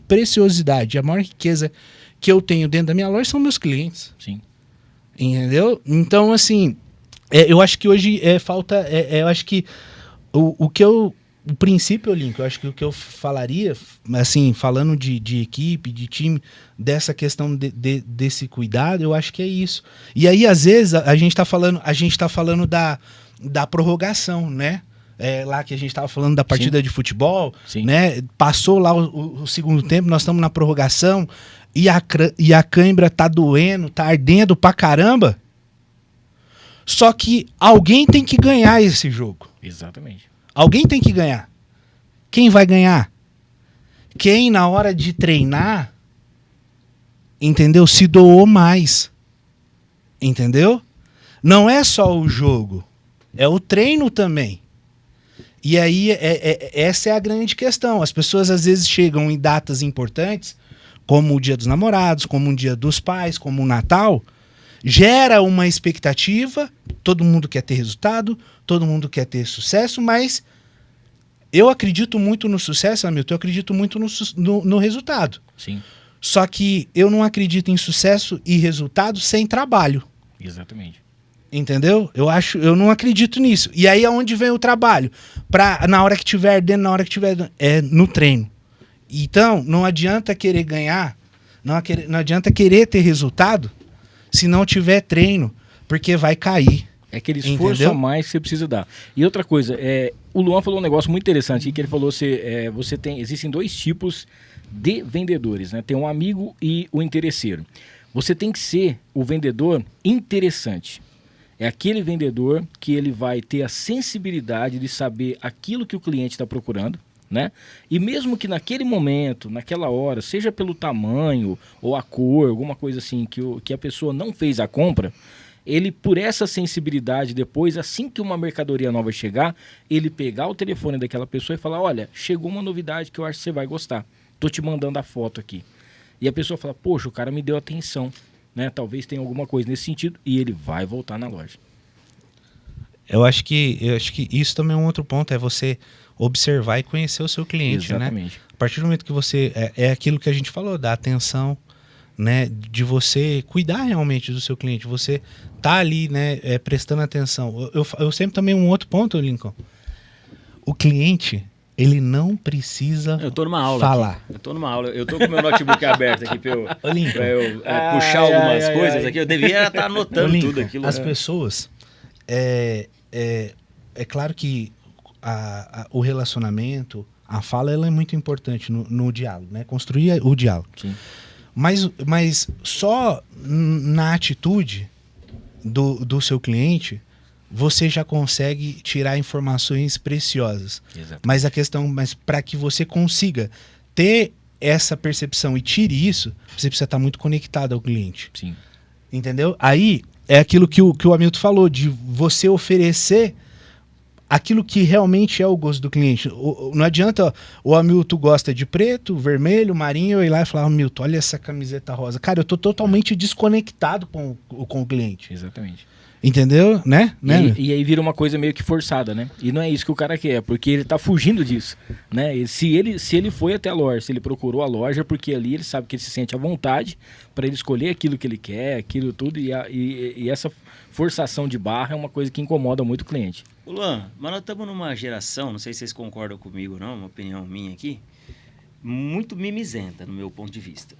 preciosidade, a maior riqueza que eu tenho dentro da minha loja são meus clientes. Sim. Entendeu? Então, assim, eu acho que hoje falta... eu acho que o princípio, Lincoln, eu acho que o que eu falaria, assim, falando de equipe, de time, dessa questão desse cuidado, eu acho que é isso. E aí, às vezes, a gente tá falando da prorrogação, né? lá que a gente tava falando da partida de futebol, Sim. né? Passou lá o segundo tempo, nós estamos na prorrogação e a cãibra tá doendo, tá ardendo pra caramba. Só que alguém tem que ganhar esse jogo. Exatamente. Alguém tem que ganhar. Quem vai ganhar? Quem, na hora de treinar, entendeu? Se doou mais. Entendeu? Não é só o jogo. É o treino também. E aí, essa é a grande questão. As pessoas, às vezes, chegam em datas importantes, como o Dia dos Namorados, como o Dia dos Pais, como o Natal, gera uma expectativa, todo mundo quer ter resultado, todo mundo quer ter sucesso, mas eu acredito muito no sucesso, Hamilton, eu acredito muito no resultado. Sim, Só que eu não acredito em sucesso e resultado sem trabalho. exatamente. Entendeu? Eu não acredito nisso. E aí aonde vem o trabalho? Na hora que tiver ardendo, na hora que tiver no treino. Então, não adianta querer ganhar, não adianta querer ter resultado se não tiver treino, porque vai cair. É aquele esforço Entendeu? a mais que você precisa dar. E outra coisa, o Luan falou um negócio muito interessante, que ele falou existem dois tipos de vendedores, né? Tem um amigo e o interesseiro. Você tem que ser o vendedor interessante. É aquele vendedor que ele vai ter a sensibilidade de saber aquilo que o cliente está procurando, né? E mesmo que naquele momento, naquela hora, seja pelo tamanho ou a cor, alguma coisa assim, que a pessoa não fez a compra, ele, por essa sensibilidade, depois, assim que uma mercadoria nova chegar, ele pegar o telefone daquela pessoa e falar, olha, chegou uma novidade que eu acho que você vai gostar. Tô te mandando a foto aqui. E a pessoa fala, poxa, o cara me deu atenção, né? Talvez tenha alguma coisa nesse sentido, e ele vai voltar na loja. Eu acho que isso também é um outro ponto, é você observar e conhecer o seu cliente, né? Exatamente. A partir do momento que você... É aquilo que a gente falou, da atenção, né? De você cuidar realmente do seu cliente, você tá ali, né? Prestando atenção. Eu sempre também um outro ponto, Lincoln. O cliente, ele não precisa Eu tô numa aula falar. aqui. Eu tô numa aula. Eu tô com o meu notebook aberto aqui pra eu, Ô, Lincoln. pra eu puxar algumas coisas aqui. Eu devia estar Ô, anotando Lincoln, tudo aquilo. as pessoas... É claro que o relacionamento, a fala, ela é muito importante no diálogo, né? Construir o diálogo. Sim. Mas só na atitude do seu cliente, você já consegue tirar informações preciosas. Exato. Mas para que você consiga ter essa percepção e tire isso, você precisa estar muito conectado ao cliente. Sim. Entendeu? Aí é aquilo que o Hamilton falou, de você oferecer aquilo que realmente é o gosto do cliente. Não adianta o Hamilton gosta de preto, vermelho, marinho, eu ir lá e falar, Hamilton, olha essa camiseta rosa. Cara, eu tô totalmente desconectado com o cliente. Exatamente. Entendeu? Né? E aí vira uma coisa meio que forçada, né? E não é isso que o cara quer, porque ele tá fugindo disso, né? E se ele foi até a loja, se ele procurou a loja, porque ali ele sabe que ele se sente à vontade para ele escolher aquilo que ele quer, aquilo tudo, e essa forçação de barra é uma coisa que incomoda muito o cliente. Luan, mas nós estamos numa geração, não sei se vocês concordam comigo ou não, uma opinião minha aqui, muito mimizenta no meu ponto de vista.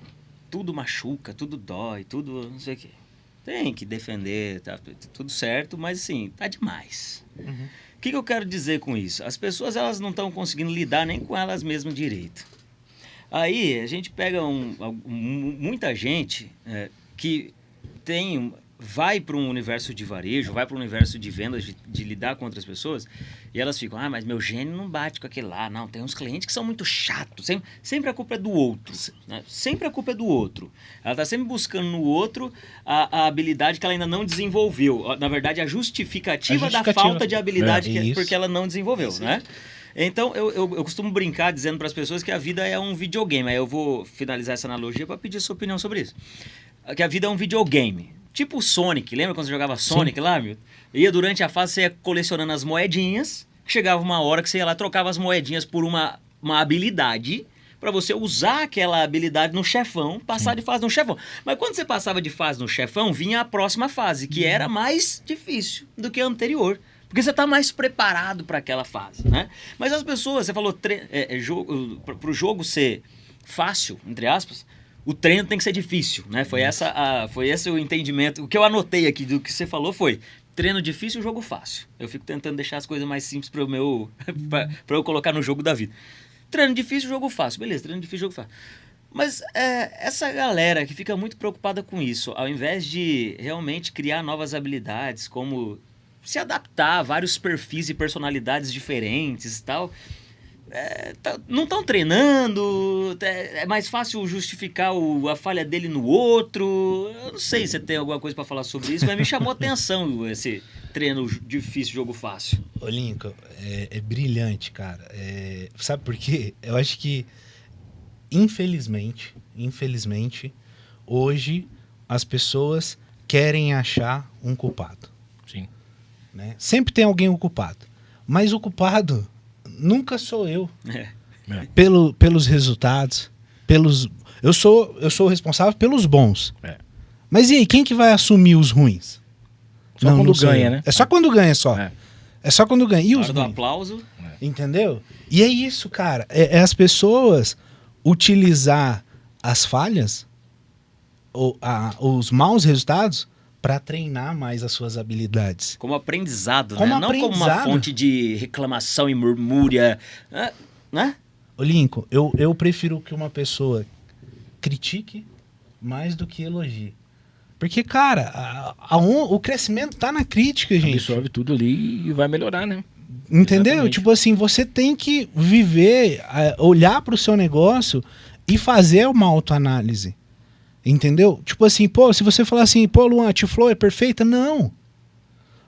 Tudo machuca, tudo dói, tudo não sei o quê. Tem que defender, tá tudo certo, mas assim, tá demais. O que eu quero dizer com isso? As pessoas, elas não estão conseguindo lidar nem com elas mesmas direito. Aí, a gente pega muita gente que vai para um universo de varejo, vai para um universo de vendas, de lidar com outras pessoas, e elas ficam, mas meu gênio não bate com aquele lá. Não, tem uns clientes que são muito chatos, sempre a culpa é do outro, né? Sempre a culpa é do outro. Ela está sempre buscando no outro a habilidade que ela ainda não desenvolveu. Na verdade, a justificativa da falta de habilidade porque ela não desenvolveu, né? Então, eu costumo brincar dizendo para as pessoas que a vida é um videogame. Aí eu vou finalizar essa analogia para pedir sua opinião sobre isso. Que a vida é um videogame. Tipo o Sonic, lembra quando você jogava Sonic lá, meu? Ia durante a fase, você ia colecionando as moedinhas, chegava uma hora que você ia lá, trocava as moedinhas por uma habilidade, para você usar aquela habilidade no chefão, passar de fase no chefão. Mas quando você passava de fase no chefão, vinha a próxima fase, que era mais difícil do que a anterior. Porque você está mais preparado para aquela fase, né? Mas as pessoas, você falou, para o jogo ser fácil, entre aspas, o treino tem que ser difícil, né? Foi esse o entendimento. O que eu anotei aqui do que você falou foi, treino difícil, jogo fácil. Eu fico tentando deixar as coisas mais simples para pra eu colocar no jogo da vida. Treino difícil, jogo fácil. Beleza, treino difícil, jogo fácil. Mas essa galera que fica muito preocupada com isso, ao invés de realmente criar novas habilidades, como se adaptar a vários perfis e personalidades diferentes e tal, não estão treinando, é mais fácil justificar a falha dele no outro. Eu não sei se você tem alguma coisa para falar sobre isso, mas me chamou a atenção esse treino difícil, jogo fácil. Ô, Lincoln, é brilhante, cara. Sabe por quê? Eu acho que, infelizmente, hoje as pessoas querem achar um culpado. Sim. Né? Sempre tem alguém culpado. Mas o culpado nunca sou eu. Pelos resultados, eu sou o responsável pelos bons. Mas e aí, quem que vai assumir os ruins? Só quando ganha, né? É só quando ganha, só. É só quando ganha. E os hora do ruins? aplauso. Entendeu? E é isso, cara. É as pessoas utilizar as falhas, os maus resultados, para treinar mais as suas habilidades. Como aprendizado, Como né? Não como uma fonte de reclamação e murmúria, né? Ô, Lincoln, eu prefiro que uma pessoa critique mais do que elogie. Porque, cara, o crescimento tá na crítica, gente. Absorve tudo ali e vai melhorar, né? Entendeu? Exatamente. Tipo assim, você tem que viver, olhar pro seu negócio e fazer uma autoanálise. Entendeu? Tipo assim, pô, se você falar assim, pô, Luan, a T-Flow é perfeita? Não.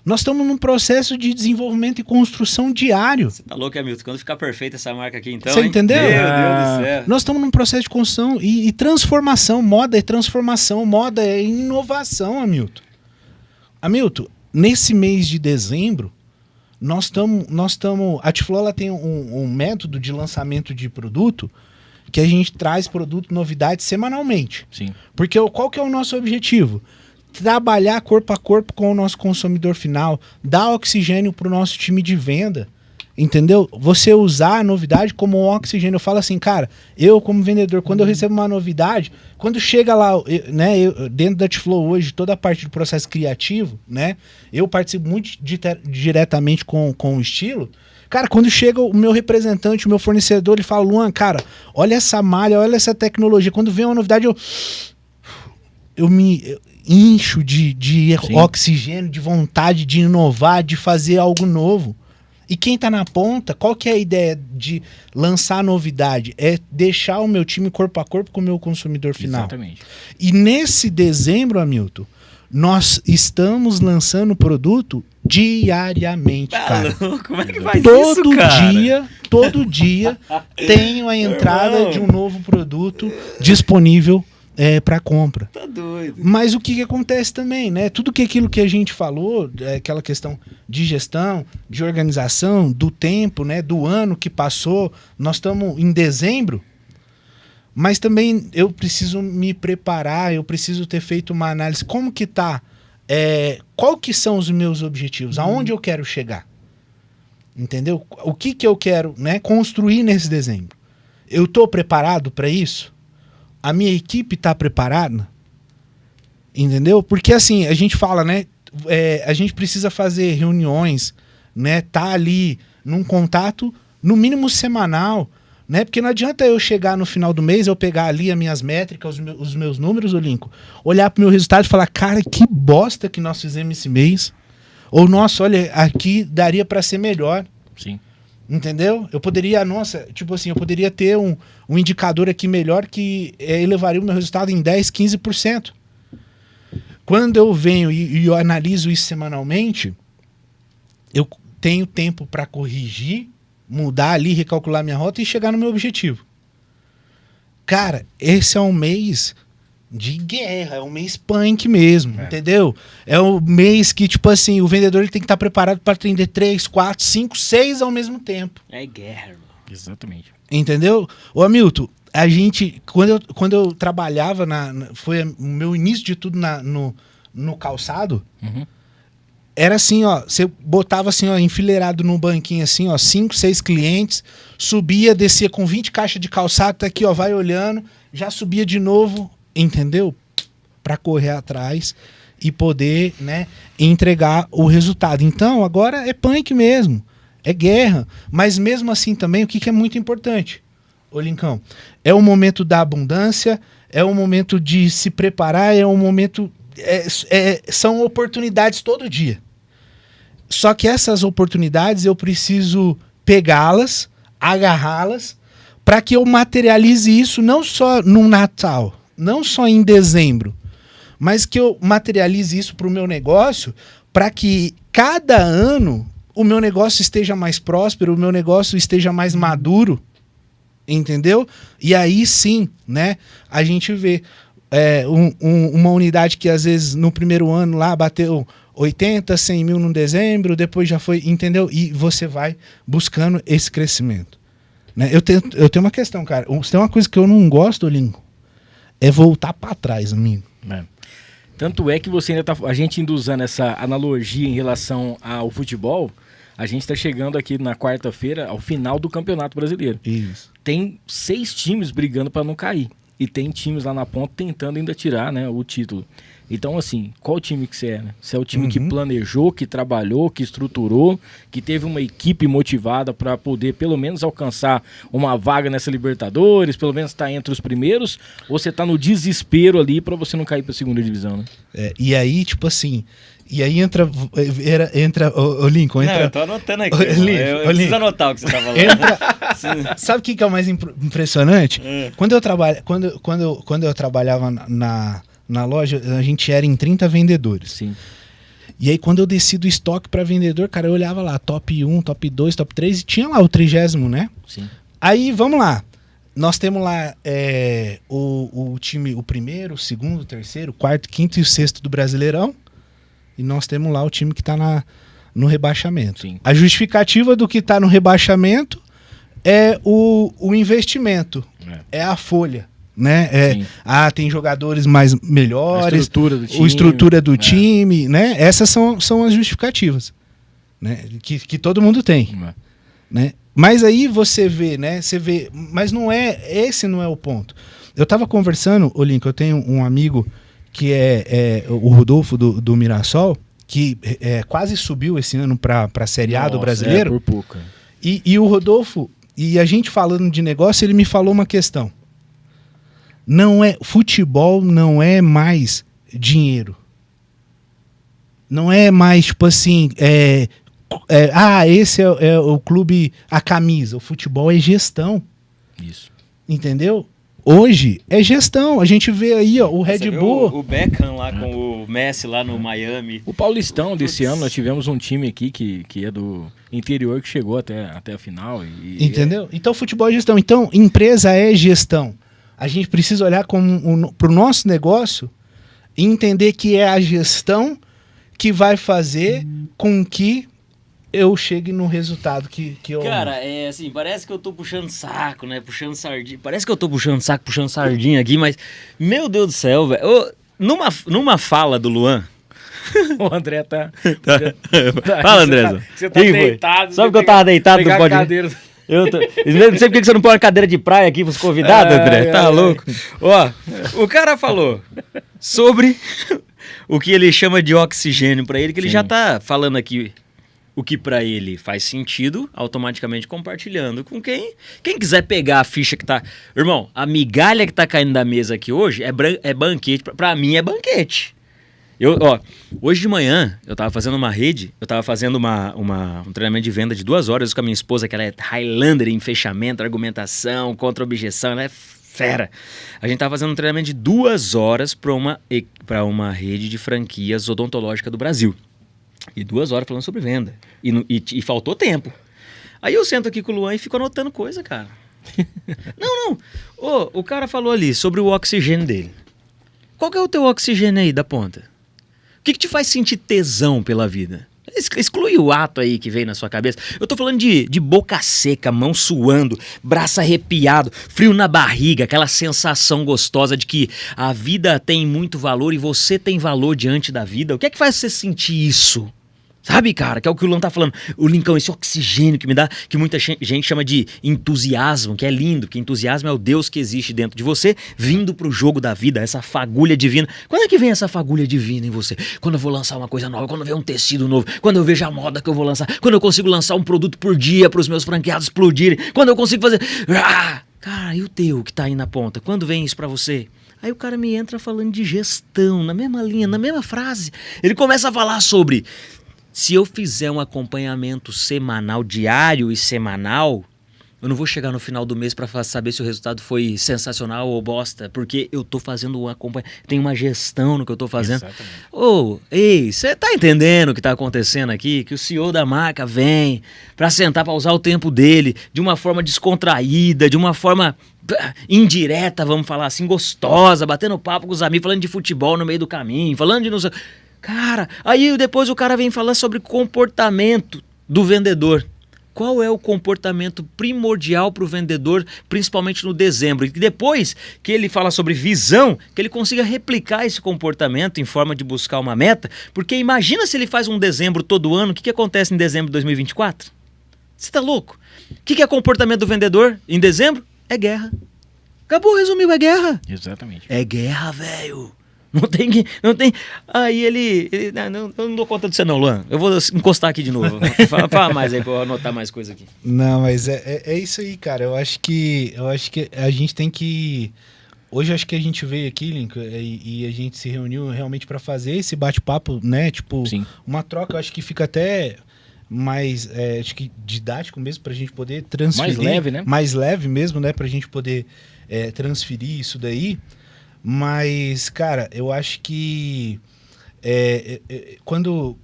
Nós estamos num processo de desenvolvimento e construção diário. Você tá louco, Hamilton? Quando ficar perfeita essa marca aqui, então, Você hein? entendeu? Meu Deus do céu. Nós estamos num processo de construção e transformação. Moda é transformação, moda é inovação, Hamilton. Hamilton, nesse mês de dezembro, nós estamos. A T-Flow ela tem um método de lançamento de produto que a gente traz produto, novidade semanalmente. Sim. Porque qual que é o nosso objetivo? Trabalhar corpo a corpo com o nosso consumidor final, dar oxigênio para o nosso time de venda, entendeu? Você usar a novidade como um oxigênio. Eu falo assim, cara, eu como vendedor, quando eu recebo uma novidade, quando chega lá, dentro da T-Flow hoje, toda a parte do processo criativo, né? Eu participo muito diretamente com o estilo. Cara, quando chega o meu representante, o meu fornecedor, ele fala, Luan, cara, olha essa malha, olha essa tecnologia. Quando vem uma novidade, eu me incho de oxigênio, de vontade de inovar, de fazer algo novo. E quem tá na ponta, qual que é a ideia de lançar novidade? É deixar o meu time corpo a corpo com o meu consumidor final. Exatamente. E nesse dezembro, Hamilton, nós estamos lançando produto diariamente, cara. Como é que faz isso, cara? Todo dia tem a entrada de um novo produto disponível para compra. Tá doido. Mas o que acontece também, né? Tudo aquilo que a gente falou, aquela questão de gestão, de organização, do tempo, né? Do ano que passou, nós estamos em dezembro, mas também eu preciso me preparar, eu preciso ter feito uma análise. Como que tá? Qual que são os meus objetivos? Aonde eu quero chegar? Entendeu? O que eu quero, né, construir nesse dezembro? Eu estou preparado para isso? A minha equipe está preparada? Entendeu? Porque assim, a gente fala, né? A gente precisa fazer reuniões, né? Tá ali num contato, no mínimo semanal, né? Porque não adianta eu chegar no final do mês, eu pegar ali as minhas métricas, os meus números, Lincoln, olhar pro meu resultado e falar, cara, que bosta que nós fizemos esse mês. Ou, nossa, olha, aqui daria para ser melhor. Sim. Entendeu? Eu poderia, tipo assim, eu poderia ter um indicador aqui melhor que elevaria o meu resultado em 10%, 15%. Quando eu venho e eu analiso isso semanalmente, eu tenho tempo para corrigir, mudar ali, recalcular minha rota e chegar no meu objetivo. Cara, esse é um mês de guerra, é um mês punk mesmo, entendeu? É um mês que, tipo assim, o vendedor ele tem que estar preparado para atender 3, 4, 5, 6 ao mesmo tempo. É guerra, irmão. Exatamente. Entendeu? Ô, Hamilton, a gente, quando eu trabalhava, foi o meu início de tudo no calçado, era assim, ó, você botava assim, ó, enfileirado num banquinho assim, ó, 5, 6 clientes, subia, descia com 20 caixas de calçado, tá aqui, ó, vai olhando, já subia de novo, entendeu? Pra correr atrás e poder, né, entregar o resultado. Então, agora é punk mesmo, é guerra. Mas mesmo assim também, o que é muito importante, ô Lincão? É o momento da abundância, é o momento de se preparar, é o momento... são oportunidades todo dia. Só que essas oportunidades eu preciso pegá-las, agarrá-las, para que eu materialize isso não só no Natal, não só em dezembro, mas que eu materialize isso para o meu negócio, para que cada ano o meu negócio esteja mais próspero, o meu negócio esteja mais maduro, entendeu? E aí sim, né, a gente vê uma unidade que às vezes no primeiro ano lá bateu 80, 100 mil no dezembro, depois já foi, entendeu? E você vai buscando esse crescimento. Né? Eu tenho uma questão, cara. Se tem uma coisa que eu não gosto, Lincoln, é voltar para trás, amigo. Tanto é que você ainda a gente ainda usando essa analogia em relação ao futebol, a gente está chegando aqui na quarta-feira ao final do Campeonato Brasileiro. Isso. Tem 6 times brigando para não cair. E tem times lá na ponta tentando ainda tirar, né, o título. Então, assim, qual time que você é, né? Você é o time que planejou, que trabalhou, que estruturou, que teve uma equipe motivada para poder pelo menos alcançar uma vaga nessa Libertadores, pelo menos estar entre os primeiros, ou você tá no desespero ali para você não cair para a segunda divisão, né? E aí, tipo assim, entra o Lincoln, entra... Não, eu tô anotando aqui. Eu preciso anotar o que você tá falando. Sabe o que é o mais impressionante? Quando eu trabalhava na loja, a gente era em 30 vendedores. Sim. E aí, quando eu desci do estoque para vendedor, cara, eu olhava lá, top 1, top 2, top 3, e tinha lá o 30º, né? Sim. Aí, vamos lá. Nós temos lá o time, o primeiro, o segundo, o terceiro, o quarto, quinto e o sexto do Brasileirão. E nós temos lá o time que tá no rebaixamento. Sim. A justificativa do que tá no rebaixamento é o investimento, é a folha. Né? Tem jogadores melhores, a estrutura do time, né? Essas são as justificativas, né? Que todo mundo tem, né? Mas aí você vê, né? Mas esse não é o ponto. Eu tava conversando, Lincoln, eu tenho um amigo que é o Rodolfo do Mirassol, que quase subiu esse ano para a Série A do Brasileiro. Por pouco. E o Rodolfo, e a gente falando de negócio, ele me falou uma questão. Futebol não é mais dinheiro. Não é mais, tipo assim, esse é o clube, a camisa. O futebol é gestão. Isso. Entendeu? Hoje é gestão. A gente vê aí, ó, o Red Bull. O Beckham lá com o Messi lá no Miami. O Paulistão desse ano, nós tivemos um time aqui que é do interior que chegou até a final. Entendeu? Então, futebol é gestão. Então, empresa é gestão. A gente precisa olhar para o nosso negócio e entender que é a gestão que vai fazer com que eu chegue no resultado que eu... Cara, assim, parece que eu tô puxando saco, né? Puxando sardinha. Parece que eu tô puxando saco, puxando sardinha aqui, mas... Meu Deus do céu, velho. Numa fala do Luan... O André tá... Fala, André. Você tá deitado. Sabe que eu tava deitado no podcast? Não sei por que você não põe uma cadeira de praia aqui pros convidados, André. Tá louco? Ó, o cara falou sobre o que ele chama de oxigênio pra ele, que ele já tá falando aqui o que pra ele faz sentido, automaticamente compartilhando com quem quiser pegar a ficha que tá... Irmão, a migalha que tá caindo da mesa aqui hoje é banquete. Pra mim é banquete. Hoje de manhã, eu tava fazendo uma rede, eu tava fazendo um treinamento de venda de 2 horas com a minha esposa, que ela é Highlander em fechamento, argumentação, contra-objeção, ela é fera. A gente tava fazendo um treinamento de 2 horas para uma rede de franquias odontológica do Brasil. E 2 horas falando sobre venda. E faltou tempo. Aí eu sento aqui com o Luan e fico anotando coisa, cara. Não. O cara falou ali sobre o oxigênio dele. Qual que é o teu oxigênio aí da ponta? O que te faz sentir tesão pela vida? Exclui o ato aí que veio na sua cabeça. Eu tô falando de boca seca, mão suando, braço arrepiado, frio na barriga, aquela sensação gostosa de que a vida tem muito valor e você tem valor diante da vida. O que é que faz você sentir isso? Sabe, cara, que é o que o Luan tá falando. O Lincão, esse oxigênio que me dá, que muita gente chama de entusiasmo, que é lindo, que entusiasmo é o Deus que existe dentro de você, vindo pro jogo da vida, essa fagulha divina. Quando é que vem essa fagulha divina em você? Quando eu vou lançar uma coisa nova, quando vem um tecido novo, quando eu vejo a moda que eu vou lançar, quando eu consigo lançar um produto por dia pros meus franqueados explodirem, quando eu consigo fazer... Cara, e o teu que tá aí na ponta? Quando vem isso pra você? Aí o cara me entra falando de gestão, na mesma linha, na mesma frase. Ele começa a falar sobre... Se eu fizer um acompanhamento semanal, diário e semanal, eu não vou chegar no final do mês para saber se o resultado foi sensacional ou bosta, porque eu tô fazendo um acompanhamento, tem uma gestão no que eu tô fazendo. Ei, você tá entendendo o que tá acontecendo aqui? Que o CEO da marca vem para sentar, para usar o tempo dele de uma forma descontraída, de uma forma indireta, vamos falar assim, gostosa, batendo papo com os amigos, falando de futebol no meio do caminho, falando de... não sei... Cara, aí depois o cara vem falar sobre comportamento do vendedor. Qual é o comportamento primordial para o vendedor, principalmente no dezembro? E depois que ele fala sobre visão, que ele consiga replicar esse comportamento em forma de buscar uma meta, porque imagina se ele faz um dezembro todo ano, o que acontece em dezembro de 2024? Você tá louco? O que é comportamento do vendedor em dezembro? É guerra. Acabou, resumiu, é guerra. Exatamente. É guerra, velho. Não tem. Aí eu não dou conta de você não, Luan. Eu vou encostar aqui de novo. Fala mais aí pra eu anotar mais coisa aqui. Não, mas é isso aí, cara. Eu acho que a gente tem que... Hoje acho que a gente veio aqui, Lincoln, e a gente se reuniu realmente para fazer esse bate-papo, né? Tipo, Sim. Uma troca, eu acho que fica até mais, acho que didático mesmo pra gente poder transferir. Mais leve, né? Mais leve mesmo, né? Pra gente poder transferir isso daí. Mas, cara, eu acho que quando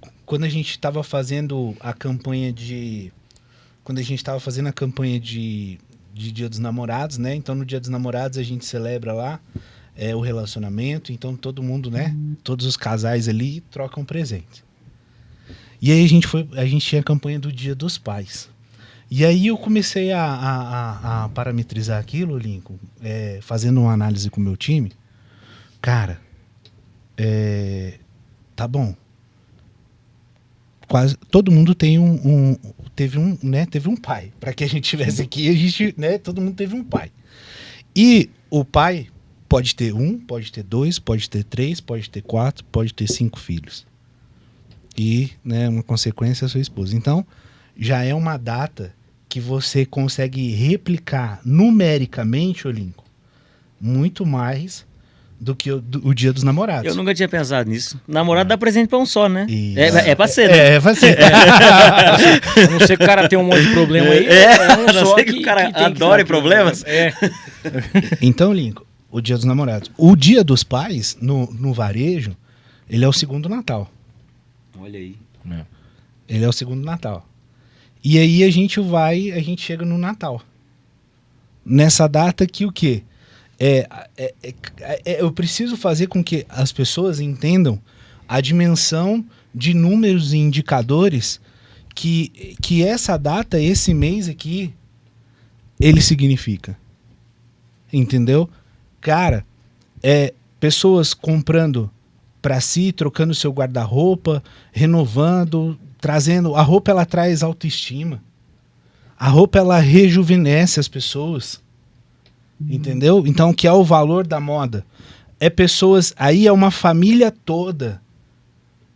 a gente estava fazendo a campanha de... Quando a gente estava fazendo a campanha de Dia dos Namorados, né? Então, no Dia dos Namorados, a gente celebra lá o relacionamento. Então, todo mundo, né? Todos os casais ali trocam presente. E aí, a gente tinha a campanha do Dia dos Pais. E aí, eu comecei a parametrizar aquilo, Lincoln, fazendo uma análise com o meu time. Cara, tá bom. Quase todo mundo teve um pai. Para que a gente estivesse aqui, a gente, né, todo mundo teve um pai. E o pai pode ter 1, pode ter 2, pode ter 3, pode ter 4, pode ter 5 filhos. E, né, uma consequência é a sua esposa. Então, já é uma data que você consegue replicar numericamente, Lincoln, muito mais do que o Dia dos Namorados. Eu nunca tinha pensado nisso. Namorado dá presente pra um só, né? Isso. É pra ser, né? É pra ser. A não ser que o cara tenha um monte de problema aí. A não ser que o cara adore problemas. Então, Lincoln, o Dia dos Namorados. O Dia dos Pais, no varejo, ele é o segundo Natal. Olha aí. Ele é o segundo Natal. E aí a gente chega no Natal. Nessa data que o quê? Eu preciso fazer com que as pessoas entendam a dimensão de números e indicadores que essa data, esse mês aqui, ele significa. Entendeu? Cara, pessoas comprando para si, trocando seu guarda-roupa, renovando, trazendo... A roupa, ela traz autoestima. A roupa, ela rejuvenesce as pessoas. Entendeu? Então, o que é o valor da moda? Pessoas... Aí é uma família toda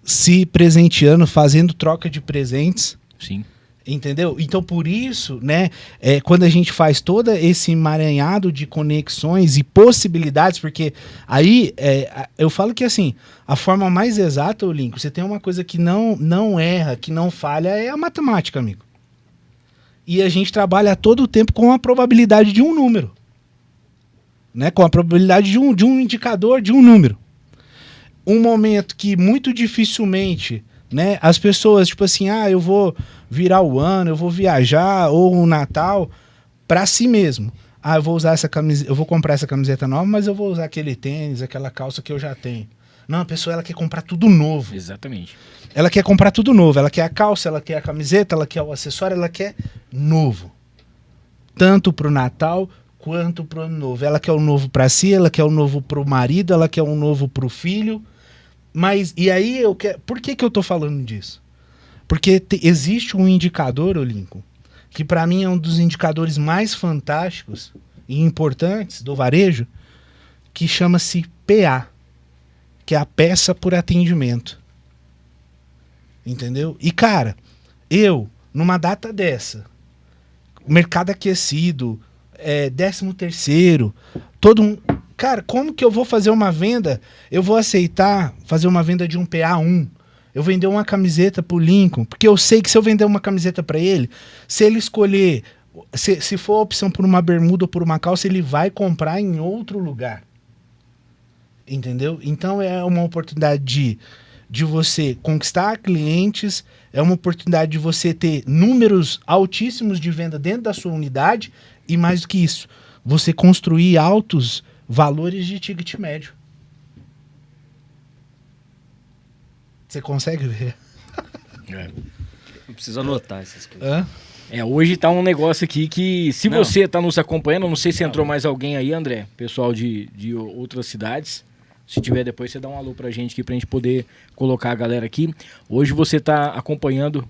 se presenteando, fazendo troca de presentes. Sim. Entendeu? Então, por isso, né, quando a gente faz todo esse emaranhado de conexões e possibilidades, porque aí eu falo que, assim, a forma mais exata, Lincoln, você tem uma coisa que não erra, que não falha, é a matemática, amigo. E a gente trabalha todo o tempo com a probabilidade de um número. Né, com a probabilidade de um indicador, de um número. Um momento que muito dificilmente, né, as pessoas, tipo assim, eu vou virar o ano, eu vou viajar, ou o Natal, para si mesmo. Eu vou usar essa camiseta, eu vou comprar essa camiseta nova, mas eu vou usar aquele tênis, aquela calça que eu já tenho. Não, a pessoa, ela quer comprar tudo novo. Exatamente. Ela quer comprar tudo novo. Ela quer a calça, ela quer a camiseta, ela quer o acessório, ela quer novo. Tanto pro Natal quanto pro Ano Novo. Ela quer o novo para si, ela quer o novo pro marido, ela quer o novo pro filho. Mas, e aí, por que eu tô falando disso? Porque existe um indicador, ô Lincoln, que para mim é um dos indicadores mais fantásticos e importantes do varejo, que chama-se PA, que é a peça por atendimento. Entendeu? E, cara, eu, numa data dessa, mercado aquecido, 13º, todo um... Cara, como que eu vou fazer uma venda? Eu vou aceitar fazer uma venda de um PA1. Eu vender uma camiseta pro Lincoln, porque eu sei que se eu vender uma camiseta para ele, se ele escolher, se for a opção por uma bermuda ou por uma calça, ele vai comprar em outro lugar. Entendeu? Então é uma oportunidade de você conquistar clientes, é uma oportunidade de você ter números altíssimos de venda dentro da sua unidade e, mais do que isso, você construir altos valores de ticket médio. Você consegue ver? Eu preciso anotar essas coisas. Hã? Hoje tá um negócio aqui que, se você tá nos acompanhando, não sei se entrou mais alguém aí, André, pessoal de outras cidades. Se tiver depois, você dá um alô pra gente aqui, pra gente poder colocar a galera aqui. Hoje você tá acompanhando,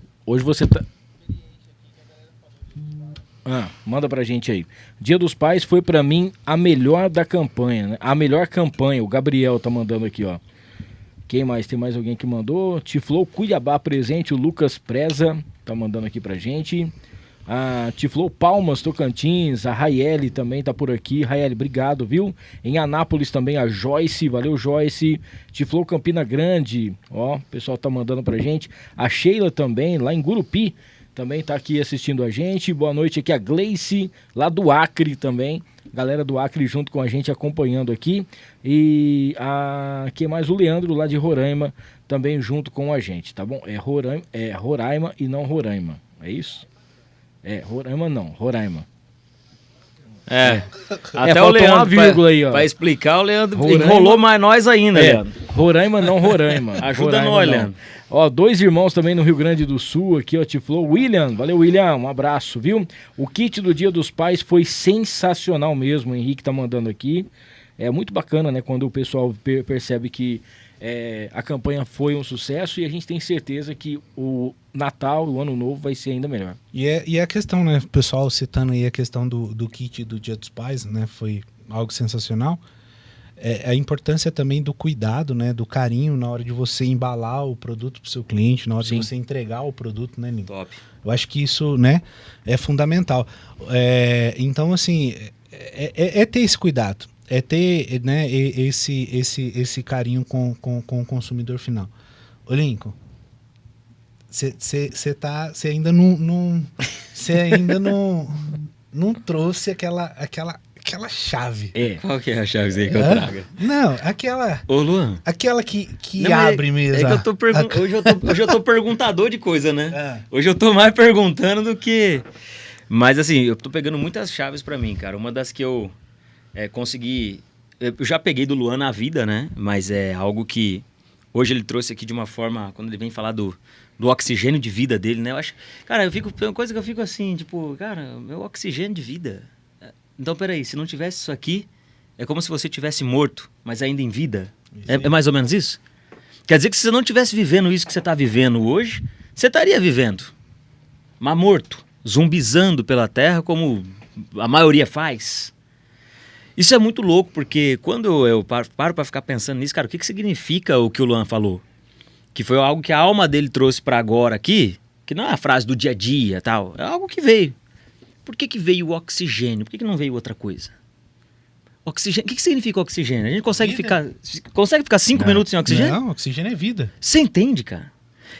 manda pra gente aí. Dia dos Pais foi pra mim a melhor da campanha, né? A melhor campanha, o Gabriel tá mandando aqui, ó. Quem mais? Tem mais alguém que mandou? Tiflow Cuiabá presente, o Lucas Preza tá mandando aqui pra gente. A Tiflow Palmas, Tocantins, a Raiele também tá por aqui. Raiele, obrigado, viu? Em Anápolis também a Joyce, valeu Joyce. Tiflow Campina Grande, ó, o pessoal tá mandando pra gente. A Sheila também, lá em Gurupi, também tá aqui assistindo a gente. Boa noite aqui a Gleice, lá do Acre também. Galera do Acre junto com a gente acompanhando aqui. E quem mais? O Leandro lá de Roraima também junto com a gente, tá bom? Roraima e não Roraima, é isso? Roraima não, Roraima. Até o Leandro, uma vírgula aí, ó. Pra explicar, o Leandro Roraima, enrolou mais nós ainda, Leandro. Roraima não Roraima. Ajuda Roraima, nós, não. Leandro. Ó, 2 irmãos também no Rio Grande do Sul, aqui, ó, Tiflow. William, valeu, William, um abraço, viu? O kit do Dia dos Pais foi sensacional mesmo, o Henrique tá mandando aqui. É muito bacana, né, quando o pessoal percebe que a campanha foi um sucesso e a gente tem certeza que o Natal, o Ano Novo vai ser ainda melhor. E a questão, né, pessoal citando aí a questão do kit do Dia dos Pais, né, foi algo sensacional. A importância também do cuidado, né, do carinho na hora de você embalar o produto para o seu cliente, na hora de você entregar o produto, né, Nico? Top. Eu acho que isso, né, é fundamental. Então, assim, ter esse cuidado, ter, né, esse carinho com o consumidor final. Ô, Lincoln, você ainda não trouxe aquela chave. Qual que é a chave que eu trago? Não, aquela... Ô, Luan. Aquela que Não, abre mesmo. É que eu tô hoje eu tô perguntador de coisa, né? É. Hoje eu tô mais perguntando do que... Mas assim, eu tô pegando muitas chaves pra mim, cara. Uma das que eu consegui... Eu já peguei do Luan na vida, né? Mas é algo que hoje ele trouxe aqui de uma forma... Quando ele vem falar do oxigênio de vida dele, né? Eu acho... Cara, é uma coisa que eu fico assim, tipo... Cara, meu oxigênio de vida... Então, peraí, se não tivesse isso aqui, é como se você tivesse morto, mas ainda em vida. É mais ou menos isso? Quer dizer que se você não estivesse vivendo isso que você está vivendo hoje, você estaria vivendo, mas morto, zumbizando pela terra, como a maioria faz. Isso é muito louco, porque quando eu paro para ficar pensando nisso, cara, o que significa o que o Luan falou? Que foi algo que a alma dele trouxe para agora aqui, que não é a frase do dia a dia tal, é algo que veio. Por que veio o oxigênio? Por que não veio outra coisa? Oxigênio. O que significa oxigênio? A gente consegue ficar 5 minutos sem oxigênio? Não, oxigênio é vida. Você entende, cara?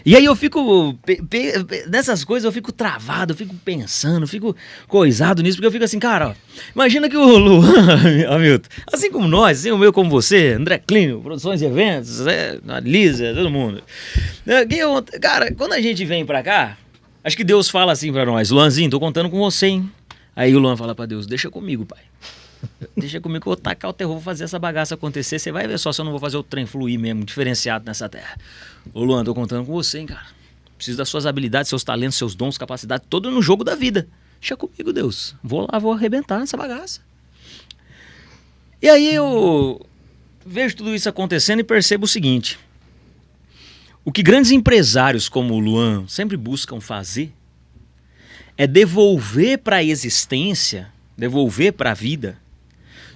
E aí eu fico... Nessas coisas eu fico travado, eu fico pensando, eu fico coisado nisso, porque eu fico assim, cara, ó, imagina que o Luan, Hamilton, assim como nós, assim, o meu como você, André Clínio, Produções e Eventos, a Lisa, todo mundo. Cara, quando a gente vem pra cá, acho que Deus fala assim pra nós, Luanzinho, tô contando com você, hein? Aí o Luan fala pra Deus, deixa comigo, pai. Deixa comigo que eu vou tacar o terror, vou fazer essa bagaça acontecer. Você vai ver só se eu não vou fazer o trem fluir mesmo, diferenciado nessa terra. Ô Luan, tô contando com você, hein, cara. Preciso das suas habilidades, seus talentos, seus dons, capacidades, todo no jogo da vida. Deixa comigo, Deus. Vou lá, vou arrebentar nessa bagaça. E aí eu vejo tudo isso acontecendo e percebo o seguinte. O que grandes empresários como o Luan sempre buscam fazer é devolver para a existência, devolver para a vida,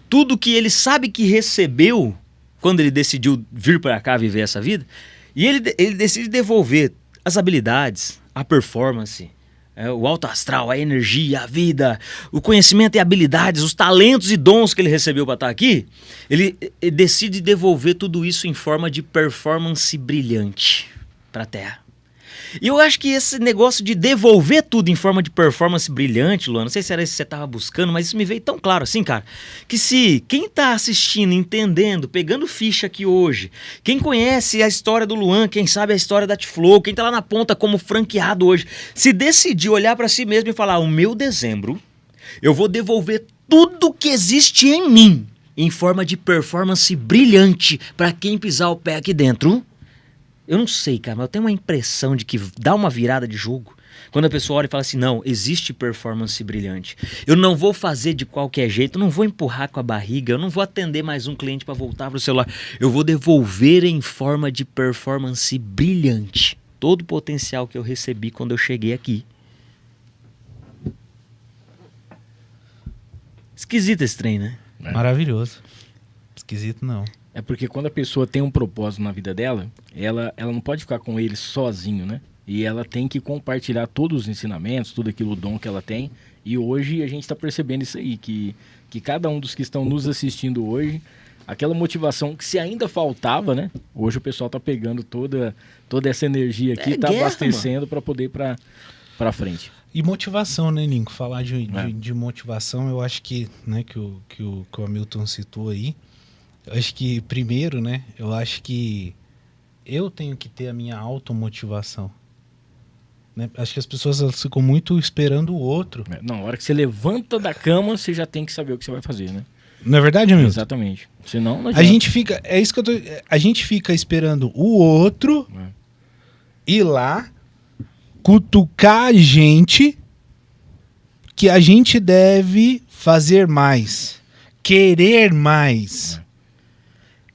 tudo que ele sabe que recebeu quando ele decidiu vir para cá viver essa vida, e ele decide devolver as habilidades, a performance, o alto astral, a energia, a vida, o conhecimento e habilidades, os talentos e dons que ele recebeu para estar aqui, ele decide devolver tudo isso em forma de performance brilhante para a Terra. E eu acho que esse negócio de devolver tudo em forma de performance brilhante, Luan, não sei se era isso que você estava buscando, mas isso me veio tão claro assim, cara, que se quem está assistindo, entendendo, pegando ficha aqui hoje, quem conhece a história do Luan, quem sabe a história da T-Flow, quem está lá na ponta como franqueado hoje, se decidir olhar para si mesmo e falar, o meu dezembro, eu vou devolver tudo que existe em mim em forma de performance brilhante para quem pisar o pé aqui dentro. Eu não sei, cara, mas eu tenho uma impressão de que dá uma virada de jogo quando a pessoa olha e fala assim, não, existe performance brilhante. Eu não vou fazer de qualquer jeito, eu não vou empurrar com a barriga, eu não vou atender mais um cliente para voltar pro celular. Eu vou devolver em forma de performance brilhante todo o potencial que eu recebi quando eu cheguei aqui. Esquisito esse trem, né? Maravilhoso. Esquisito não. É porque quando a pessoa tem um propósito na vida dela, ela não pode ficar com ele sozinho, né? E ela tem que compartilhar todos os ensinamentos, tudo aquilo, o dom que ela tem. E hoje a gente está percebendo isso aí, que cada um dos que estão nos assistindo hoje, aquela motivação que se ainda faltava, né? Hoje o pessoal está pegando toda essa energia aqui, está abastecendo para poder ir para frente. E motivação, né, Ninco? Falar de motivação, eu acho que, né, que o Hamilton citou aí, eu acho que, primeiro, né, eu acho que eu tenho que ter a minha automotivação. Né? Acho que as pessoas elas ficam muito esperando o outro. Na hora que você levanta da cama, você já tem que saber o que você vai fazer, né? Não é verdade, Hamilton? Exatamente. Senão, não a gente fica, é isso que a gente fica esperando o outro ir lá, cutucar a gente que a gente deve fazer mais, querer mais.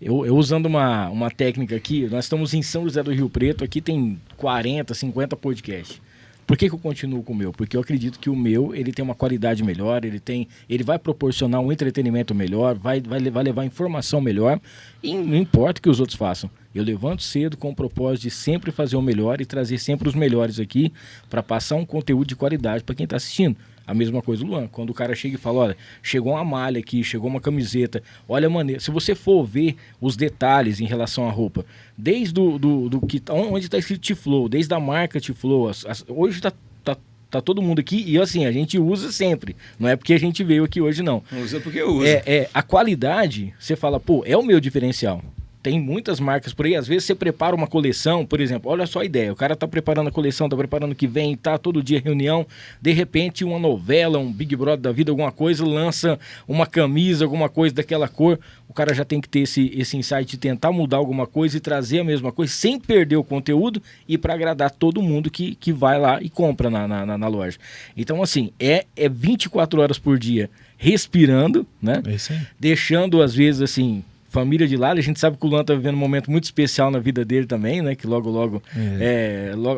Eu usando uma técnica aqui, nós estamos em São José do Rio Preto, aqui tem 40, 50 podcasts. Por que eu continuo com o meu? Porque eu acredito que o meu, ele tem uma qualidade melhor, ele vai proporcionar um entretenimento melhor, vai levar informação melhor, e não importa o que os outros façam. Eu levanto cedo com o propósito de sempre fazer o melhor e trazer sempre os melhores aqui para passar um conteúdo de qualidade para quem está assistindo. A mesma coisa do Luan, quando o cara chega e fala, olha, chegou uma malha aqui, chegou uma camiseta, olha a maneira, se você for ver os detalhes em relação à roupa, desde onde está escrito T-Flow, desde a marca T-Flow, hoje tá todo mundo aqui e assim, a gente usa sempre, não é porque a gente veio aqui hoje não. Não usa porque eu uso. A qualidade, você fala, pô, é o meu diferencial. Tem muitas marcas por aí, às vezes você prepara uma coleção, por exemplo, olha só a ideia, o cara tá preparando a coleção, tá preparando o que vem, tá todo dia reunião, de repente uma novela, um Big Brother da vida, alguma coisa, lança uma camisa, alguma coisa daquela cor, o cara já tem que ter esse insight de tentar mudar alguma coisa e trazer a mesma coisa, sem perder o conteúdo e para agradar todo mundo que vai lá e compra na loja. Então assim, é 24 horas por dia respirando, né? É isso aí. Deixando às vezes assim... família de lado, a gente sabe que o Luan tá vivendo um momento muito especial na vida dele também, né? Que logo,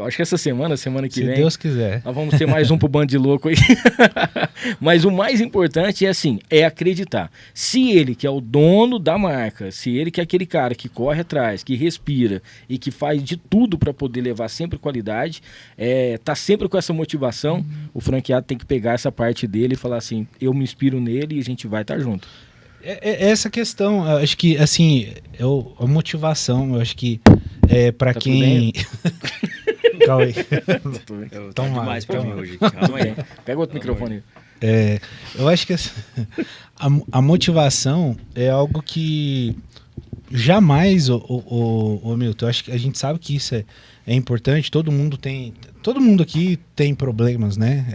acho que essa semana que vem... Se Deus quiser. Nós vamos ter mais um pro bando de louco aí. Mas o mais importante é acreditar. Se ele, que é o dono da marca, se ele que é aquele cara que corre atrás, que respira e que faz de tudo para poder levar sempre qualidade, tá sempre com essa motivação, o franqueado tem que pegar essa parte dele e falar assim, eu me inspiro nele e a gente vai estar junto. Essa questão, eu acho que, assim, a motivação, eu acho que para tá quem... Calma aí. Tá demais pra mim hoje. Calma aí. Pega outro microfone. Eu acho que a motivação é algo que jamais, o Milton, eu acho que a gente sabe que isso é importante, todo mundo aqui tem problemas, né?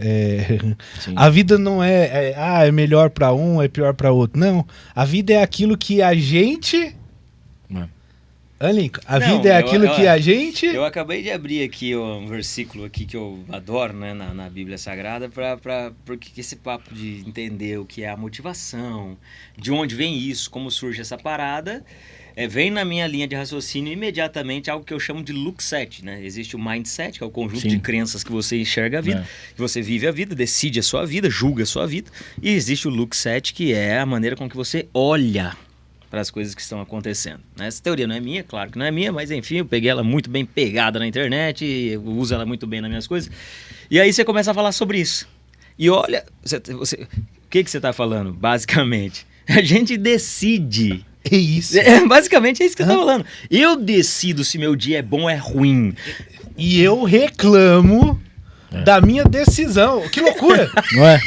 A vida não é melhor para um, é pior para outro. Não, a vida é aquilo que a gente... vida é aquilo que a gente... Eu acabei de abrir aqui um versículo aqui que eu adoro, né, na Bíblia Sagrada, porque esse papo de entender o que é a motivação, de onde vem isso, como surge essa parada... vem na minha linha de raciocínio imediatamente algo que eu chamo de look set, né? Existe o mindset, que é o conjunto Sim. de crenças que você enxerga a vida, que você vive a vida, decide a sua vida, julga a sua vida. E existe o look set, que é a maneira com que você olha para as coisas que estão acontecendo. Essa teoria não é minha, claro que não é minha, mas enfim, eu peguei ela muito bem pegada na internet, eu uso ela muito bem nas minhas coisas. E aí você começa a falar sobre isso. E olha, o que você está falando, basicamente? A gente decide. É isso. Basicamente é isso que eu tô falando. Eu decido se meu dia é bom ou é ruim. E eu reclamo da minha decisão. Que loucura! Não é?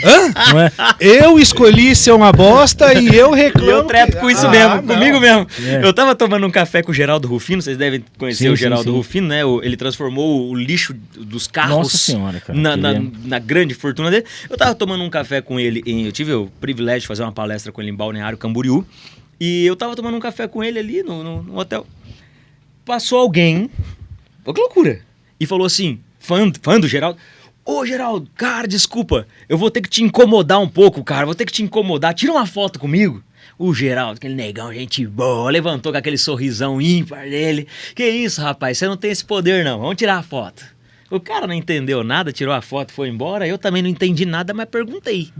Não é? Eu escolhi ser uma bosta e eu reclamo. Eu trepo com isso mesmo, não. comigo mesmo. É. Eu tava tomando um café com o Geraldo Rufino, vocês devem conhecer Sim, o sim, Geraldo sim. Rufino, né? Ele transformou o lixo dos carros Nossa senhora, cara, na grande fortuna dele. Eu tava tomando um café com ele, eu tive o privilégio de fazer uma palestra com ele em Balneário Camboriú, e eu tava tomando um café com ele ali no hotel. Passou alguém, que loucura, e falou assim, fã do Geraldo: ô Geraldo, cara, desculpa, eu vou ter que te incomodar um pouco, cara, vou ter que te incomodar, tira uma foto comigo. O Geraldo, aquele negão, gente boa, levantou com aquele sorrisão ímpar dele. Que isso, rapaz, você não tem esse poder não, vamos tirar a foto. O cara não entendeu nada, tirou a foto e foi embora. Eu também não entendi nada, mas perguntei.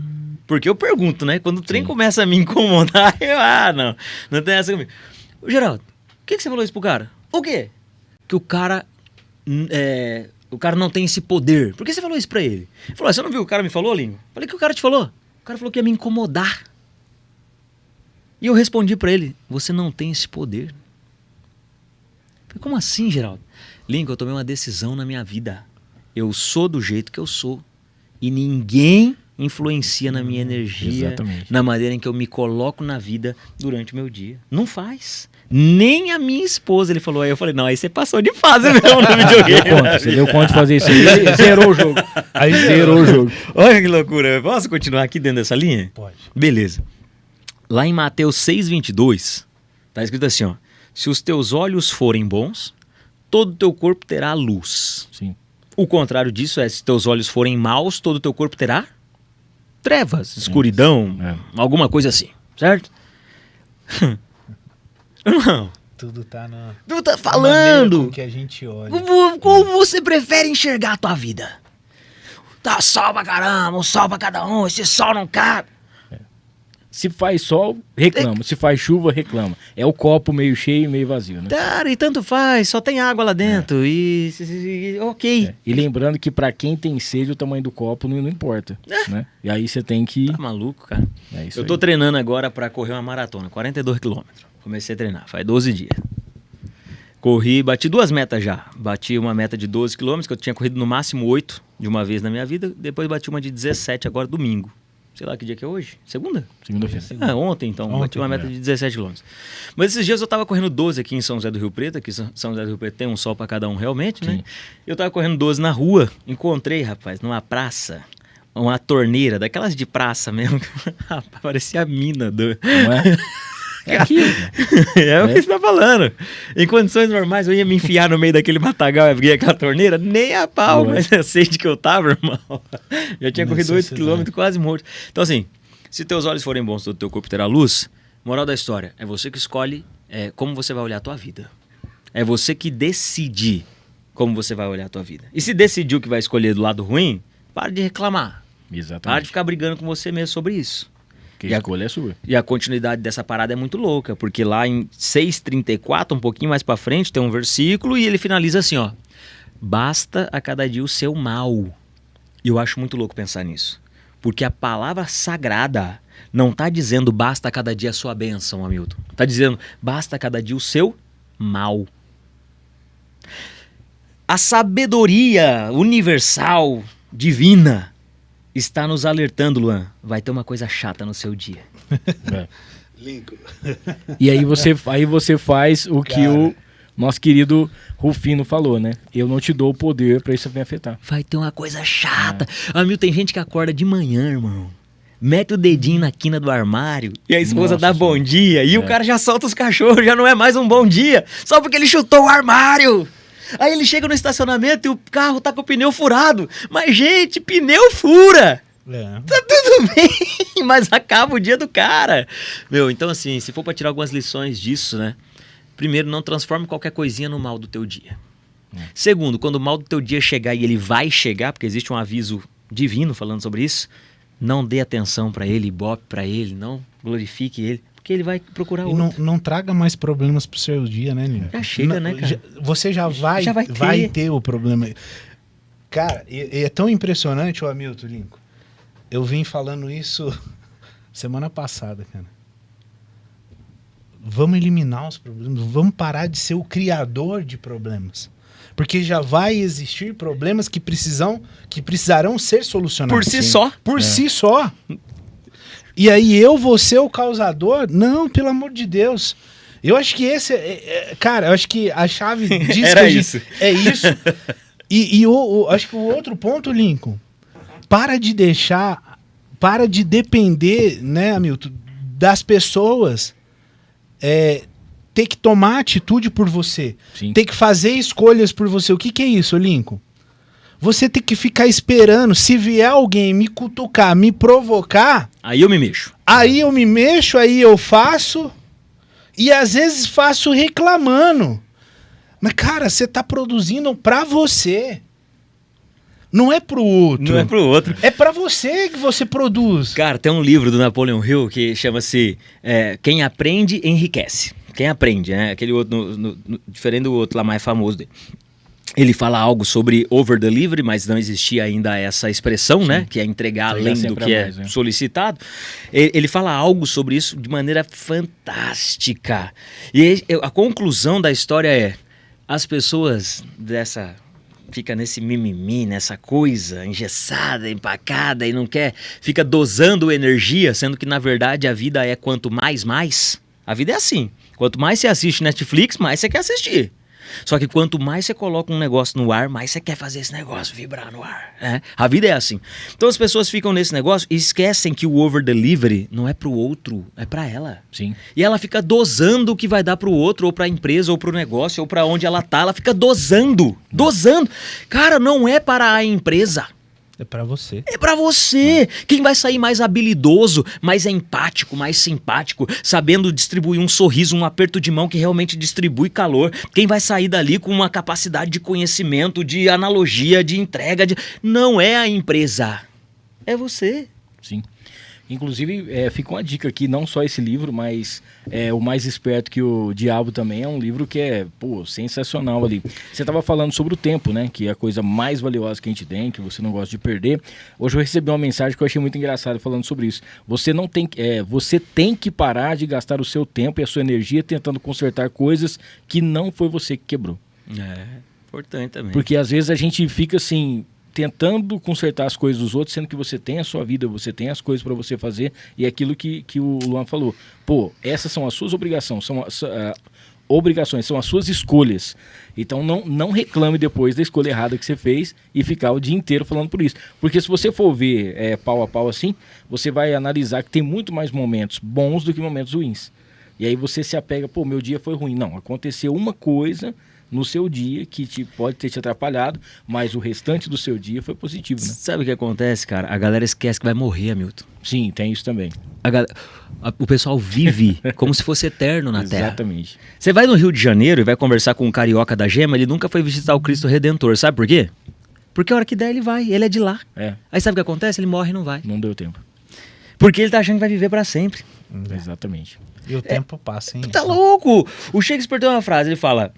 Porque eu pergunto, né? Quando o trem começa a me incomodar, não tem essa comigo. Ô Geraldo, por que você falou isso pro cara? O quê? Que o cara não tem esse poder. Por que você falou isso pra ele? Ele falou: você não viu o cara me falou, Lingo? Falei: que o cara te falou? O cara falou que ia me incomodar. E eu respondi pra ele: você não tem esse poder. Falei: como assim, Geraldo? Lingo, eu tomei uma decisão na minha vida. Eu sou do jeito que eu sou. E ninguém influencia na minha energia, Exatamente. na maneira em que eu me coloco na vida durante o meu dia. Não faz. Nem a minha esposa, ele falou. Aí eu falei: não, aí você passou de fase mesmo no videogame. Você deu conta de fazer isso aí, zerou o jogo. Aí zerou o jogo. Olha que loucura. Posso continuar aqui dentro dessa linha? Pode. Beleza. Lá em Mateus 6,22, tá escrito assim, ó: se os teus olhos forem bons, todo o teu corpo terá luz. Sim. O contrário disso é: se teus olhos forem maus, todo o teu corpo terá trevas, escuridão, alguma coisa assim, certo? Não. Tudo tá na Tu tá maneira falando. com que a gente olha. Como você prefere enxergar a tua vida? Tá sol pra caramba, um sol pra cada um, esse sol não cabe. Se faz sol, reclama. Se faz chuva, reclama. É o copo meio cheio e meio vazio, né? Cara, e tanto faz, só tem água lá dentro ok. E lembrando que pra quem tem sede, o tamanho do copo não importa, né? E aí você tem que... Tá maluco, cara? É isso Eu tô aí. treinando agora pra correr uma maratona, 42 quilômetros. Comecei a treinar, faz 12 dias. Corri, bati 2 metas já. Bati uma meta de 12 quilômetros, que eu tinha corrido no máximo 8 de uma vez na minha vida. Depois bati uma de 17 agora, domingo. Sei lá que dia que é hoje? Segunda? Segunda-feira. Ontem então, bati uma meta de 17 quilômetros. Mas esses dias eu tava correndo 12 aqui em São José do Rio Preto, aqui São José do Rio Preto tem um sol pra cada um realmente, né? Sim. Eu tava correndo 12 na rua, encontrei, rapaz, numa praça, uma torneira, daquelas de praça mesmo. Rapaz, parecia a mina do... Não é? É aquilo. É o que você tá falando. Em condições normais, eu ia me enfiar no meio daquele matagal e abrir aquela torneira, nem a pau, Não é? mas a sede que eu tava, irmão. Já tinha corrido 8 Necessidade. quilômetros, quase morto. Então, assim, se teus olhos forem bons, todo teu corpo terá luz. Moral da história, é você que escolhe como você vai olhar a tua vida. É você que decide como você vai olhar a tua vida. E se decidiu que vai escolher do lado ruim, para de reclamar. Para de Exatamente. ficar brigando com você mesmo sobre isso. Porque a escolha é sua. E a continuidade dessa parada é muito louca, porque lá em 6,34, um pouquinho mais pra frente, tem um versículo e ele finaliza assim, ó: basta a cada dia o seu mal. E eu acho muito louco pensar nisso, porque a palavra sagrada não tá dizendo basta a cada dia a sua bênção, Hamilton. Tá dizendo basta a cada dia o seu mal. A sabedoria universal, divina, está nos alertando, Luan. Vai ter uma coisa chata no seu dia. É. E aí você faz o que o nosso querido Rufino falou, né? Eu não te dou o poder pra isso me afetar. Vai ter uma coisa chata. Amigo, tem gente que acorda de manhã, irmão. Mete o dedinho na quina do armário e a esposa Nossa dá bom Senhora. dia. E o cara já solta os cachorros, já não é mais um bom dia. Só porque ele chutou o armário. Aí ele chega no estacionamento e o carro tá com o pneu furado. Mas, gente, pneu fura. Tá tudo bem, mas acaba o dia do cara. Meu, então assim, se for pra tirar algumas lições disso, né? Primeiro, não transforme qualquer coisinha no mal do teu dia. Segundo, quando o mal do teu dia chegar, e ele vai chegar, porque existe um aviso divino falando sobre isso, não dê atenção para ele, ibope para ele, não glorifique ele, porque ele vai procurar E outro. não traga mais problemas pro seu dia, né, Lincoln? Já chega, né, cara? Você já vai ter o problema. Cara, e é tão impressionante, o Hamilton, Lincoln. Eu vim falando isso semana passada, cara. Vamos eliminar os problemas, vamos parar de ser o criador de problemas. Porque já vai existir problemas que precisarão ser solucionados. Por si só. Por si só. E aí eu vou ser o causador? Não, pelo amor de Deus. Eu acho que esse cara, eu acho que a chave disso Era isso. é isso. E acho que o outro ponto, Lincoln, para de depender, né, Hamilton, das pessoas ter que tomar atitude por você. Sim. Ter que fazer escolhas por você. O que é isso, Lincoln? Você tem que ficar esperando. Se vier alguém me cutucar, me provocar, Aí eu me mexo. aí eu me mexo, aí eu faço. E às vezes faço reclamando. Mas, cara, você tá produzindo pra você. Não é pro outro. Não é pro outro. É pra você que você produz. Cara, tem um livro do Napoleon Hill que chama-se Quem Aprende Enriquece. Quem aprende, né? Aquele outro, diferente do outro lá mais famoso dele. Ele fala algo sobre over-delivery, mas não existia ainda essa expressão, né? Que é entregar além do sempre que a mais, é né? solicitado. Ele fala algo sobre isso de maneira fantástica. E a conclusão da história é: as pessoas fica nesse mimimi, nessa coisa engessada, empacada e não quer, fica dosando energia, sendo que na verdade a vida é quanto mais. A vida é assim. Quanto mais você assiste Netflix, mais você quer assistir. Só que quanto mais você coloca um negócio no ar, mais você quer fazer esse negócio vibrar no ar. Né? A vida é assim. Então as pessoas ficam nesse negócio e esquecem que o over-delivery não é pro outro, é pra ela. Sim. E ela fica dosando o que vai dar pro outro, ou pra empresa, ou pro negócio, ou pra onde ela tá. Ela fica dosando. Cara, não é para a empresa. É pra você. É pra você. Quem vai sair mais habilidoso, mais empático, mais simpático, sabendo distribuir um sorriso, um aperto de mão que realmente distribui calor. Quem vai sair dali com uma capacidade de conhecimento, de analogia, de entrega. Não é a empresa. É você. Sim. Inclusive, fica uma dica aqui, não só esse livro, mas O Mais Esperto que o Diabo também é um livro que é, sensacional ali. Você estava falando sobre o tempo, né? Que é a coisa mais valiosa que a gente tem, que você não gosta de perder. Hoje eu recebi uma mensagem que eu achei muito engraçada falando sobre isso. Você tem que parar de gastar o seu tempo e a sua energia tentando consertar coisas que não foi você que quebrou. É, importante também. Porque às vezes a gente fica assim, tentando consertar as coisas dos outros, sendo que você tem a sua vida, você tem as coisas para você fazer, e é aquilo que o Luan falou. Essas são as suas obrigações, são as suas escolhas. Então não reclame depois da escolha errada que você fez e ficar o dia inteiro falando por isso. Porque se você for ver pau a pau assim, você vai analisar que tem muito mais momentos bons do que momentos ruins. E aí você se apega, meu dia foi ruim. Não, aconteceu uma coisa no seu dia que pode ter te atrapalhado, mas o restante do seu dia foi positivo, né? Sabe o que acontece, cara? A galera esquece que vai morrer, Hamilton. Sim, tem isso também. O pessoal vive como se fosse eterno na Terra. Exatamente. Você vai no Rio de Janeiro e vai conversar com um carioca da Gema, ele nunca foi visitar o Cristo Redentor. Sabe por quê? Porque a hora que der ele vai, ele é de lá. Aí sabe o que acontece? Ele morre e não vai. Não deu tempo. Porque ele tá achando que vai viver pra sempre. Exatamente. E o tempo passa, hein? Tá louco! O Shakespeare tem uma frase, ele fala...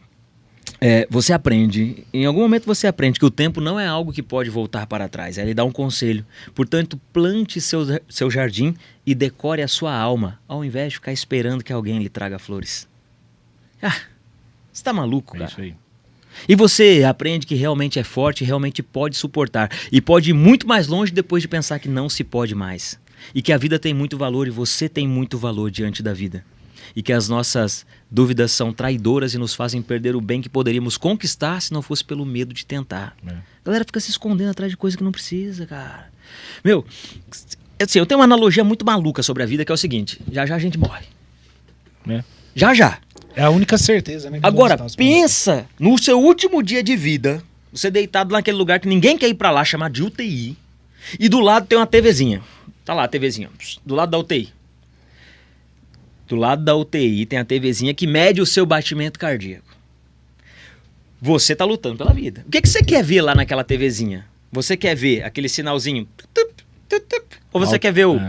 você aprende, em algum momento você aprende que o tempo não é algo que pode voltar para trás. Aí ele dá um conselho. Portanto, plante seu jardim e decore a sua alma, ao invés de ficar esperando que alguém lhe traga flores. Você tá maluco, É cara? isso aí. E você aprende que realmente é forte, realmente pode suportar. E pode ir muito mais longe depois de pensar que não se pode mais. E que a vida tem muito valor e você tem muito valor diante da vida. E que as nossas dúvidas são traidoras e nos fazem perder o bem que poderíamos conquistar se não fosse pelo medo de tentar. A galera fica se escondendo atrás de coisa que não precisa, cara. Assim, eu tenho uma analogia muito maluca sobre a vida, que é o seguinte: já a gente morre. Já. É a única certeza, né? Agora, pensa no seu último dia de vida, você deitado naquele lugar que ninguém quer ir pra lá, chamado de UTI, e do lado tem uma TVzinha. Tá lá a TVzinha, do lado da UTI. Do lado da UTI tem a TVzinha que mede o seu batimento cardíaco. Você tá lutando pela vida. O que você quer ver lá naquela TVzinha? Você quer ver aquele sinalzinho? Ou você quer ver o...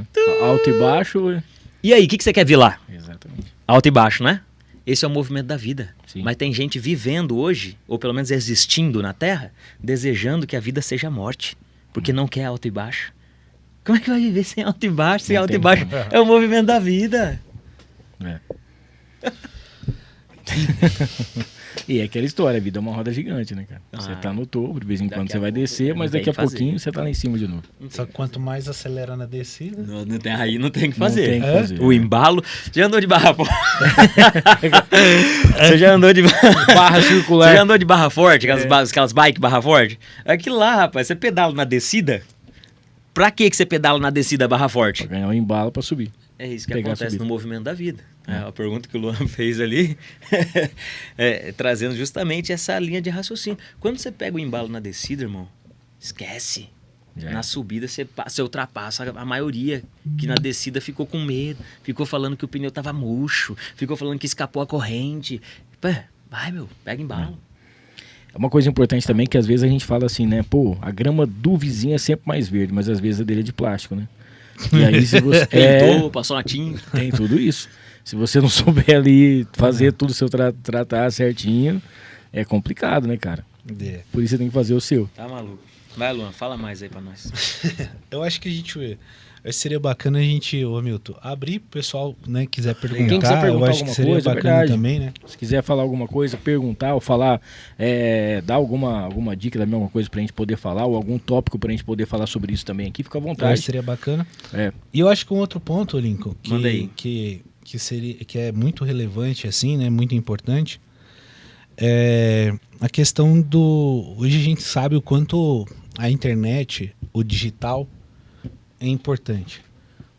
Alto e baixo. E aí, o que você quer ver lá? Exatamente. Alto e baixo, né? Esse é o movimento da vida. Sim. Mas tem gente vivendo hoje, ou pelo menos existindo na Terra, desejando que a vida seja morte. Porque não quer alto e baixo. Como é que vai viver sem alto e baixo? Sem Não alto tem e baixo é o movimento da vida. É. E é aquela história, a vida é uma roda gigante, né, cara? Você tá no topo, de vez em quando você vai descer, mas daqui a pouquinho você tá lá em cima de novo. Só que quanto mais acelera na descida... Não tem, aí não tem o que Não fazer. tem que fazer. O embalo... Você já andou de barra forte? Você já andou de Barra circular. Você já andou de barra forte? Aquelas bike barra forte? Aquilo lá, rapaz, você pedala na descida. Pra que você pedala na descida barra forte? Pra ganhar um embalo pra subir. É isso que Pegar a acontece subida. no movimento da vida. A pergunta que o Luan fez ali, trazendo justamente essa linha de raciocínio. Quando você pega o embalo na descida, irmão, esquece. Já Na é. subida você ultrapassa a maioria que na descida ficou com medo, ficou falando que o pneu tava murcho, ficou falando que escapou a corrente. Pô, vai, meu, pega embalo. É uma coisa importante também que às vezes a gente fala assim, né? Pô, a grama do vizinho é sempre mais verde, mas às vezes a dele é de plástico, né? E aí se você... Pintou, passou na tinta. Tem tudo isso. Se você não souber ali fazer tudo o seu tratar certinho, é complicado, né, cara? É. Por isso você tem que fazer o seu. Tá maluco. Vai, Luan, fala mais aí pra nós. Eu acho que seria bacana a gente, ô Milton, abrir pro pessoal, né, quiser perguntar. Quem quiser perguntar eu acho que alguma seria coisa, é bacana verdade. também, né? Se quiser falar alguma coisa, perguntar ou falar, dar alguma dica da mesma coisa pra gente poder falar, ou algum tópico pra gente poder falar sobre isso também aqui, fica à Eu acho que vontade. seria bacana. É. E eu acho que um outro ponto, Lincoln, Manda aí. que é muito relevante, assim, né, muito importante, é a questão do... Hoje a gente sabe o quanto a internet, o digital, é importante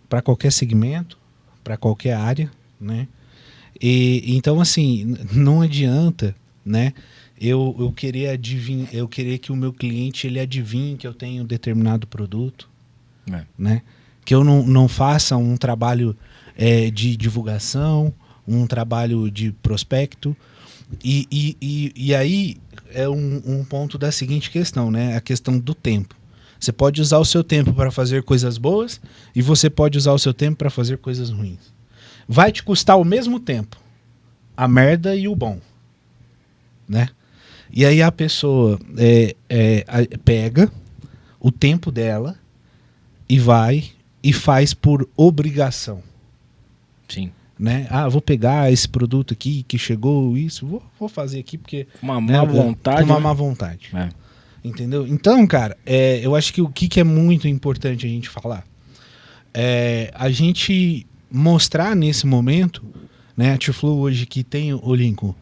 para qualquer segmento, para qualquer área, né? E então, assim, não adianta, né? Eu querer que o meu cliente ele adivinhe que eu tenho determinado produto, É. né? Que eu não faça um trabalho de divulgação, um trabalho de prospecto. E aí é um ponto da seguinte questão, né? A questão do tempo. Você pode usar o seu tempo para fazer coisas boas e você pode usar o seu tempo para fazer coisas ruins. Vai te custar o mesmo tempo, a merda e o bom, né? E aí a pessoa pega o tempo dela e vai e faz por obrigação, Sim. né? Ah, vou pegar esse produto aqui que chegou, isso, vou fazer aqui porque... Uma né, má vontade. com uma né? má vontade. É. Entendeu? Então, cara, eu acho que o que é muito importante a gente falar é a gente mostrar nesse momento, né? A T-Flow hoje que tem o Lincoln,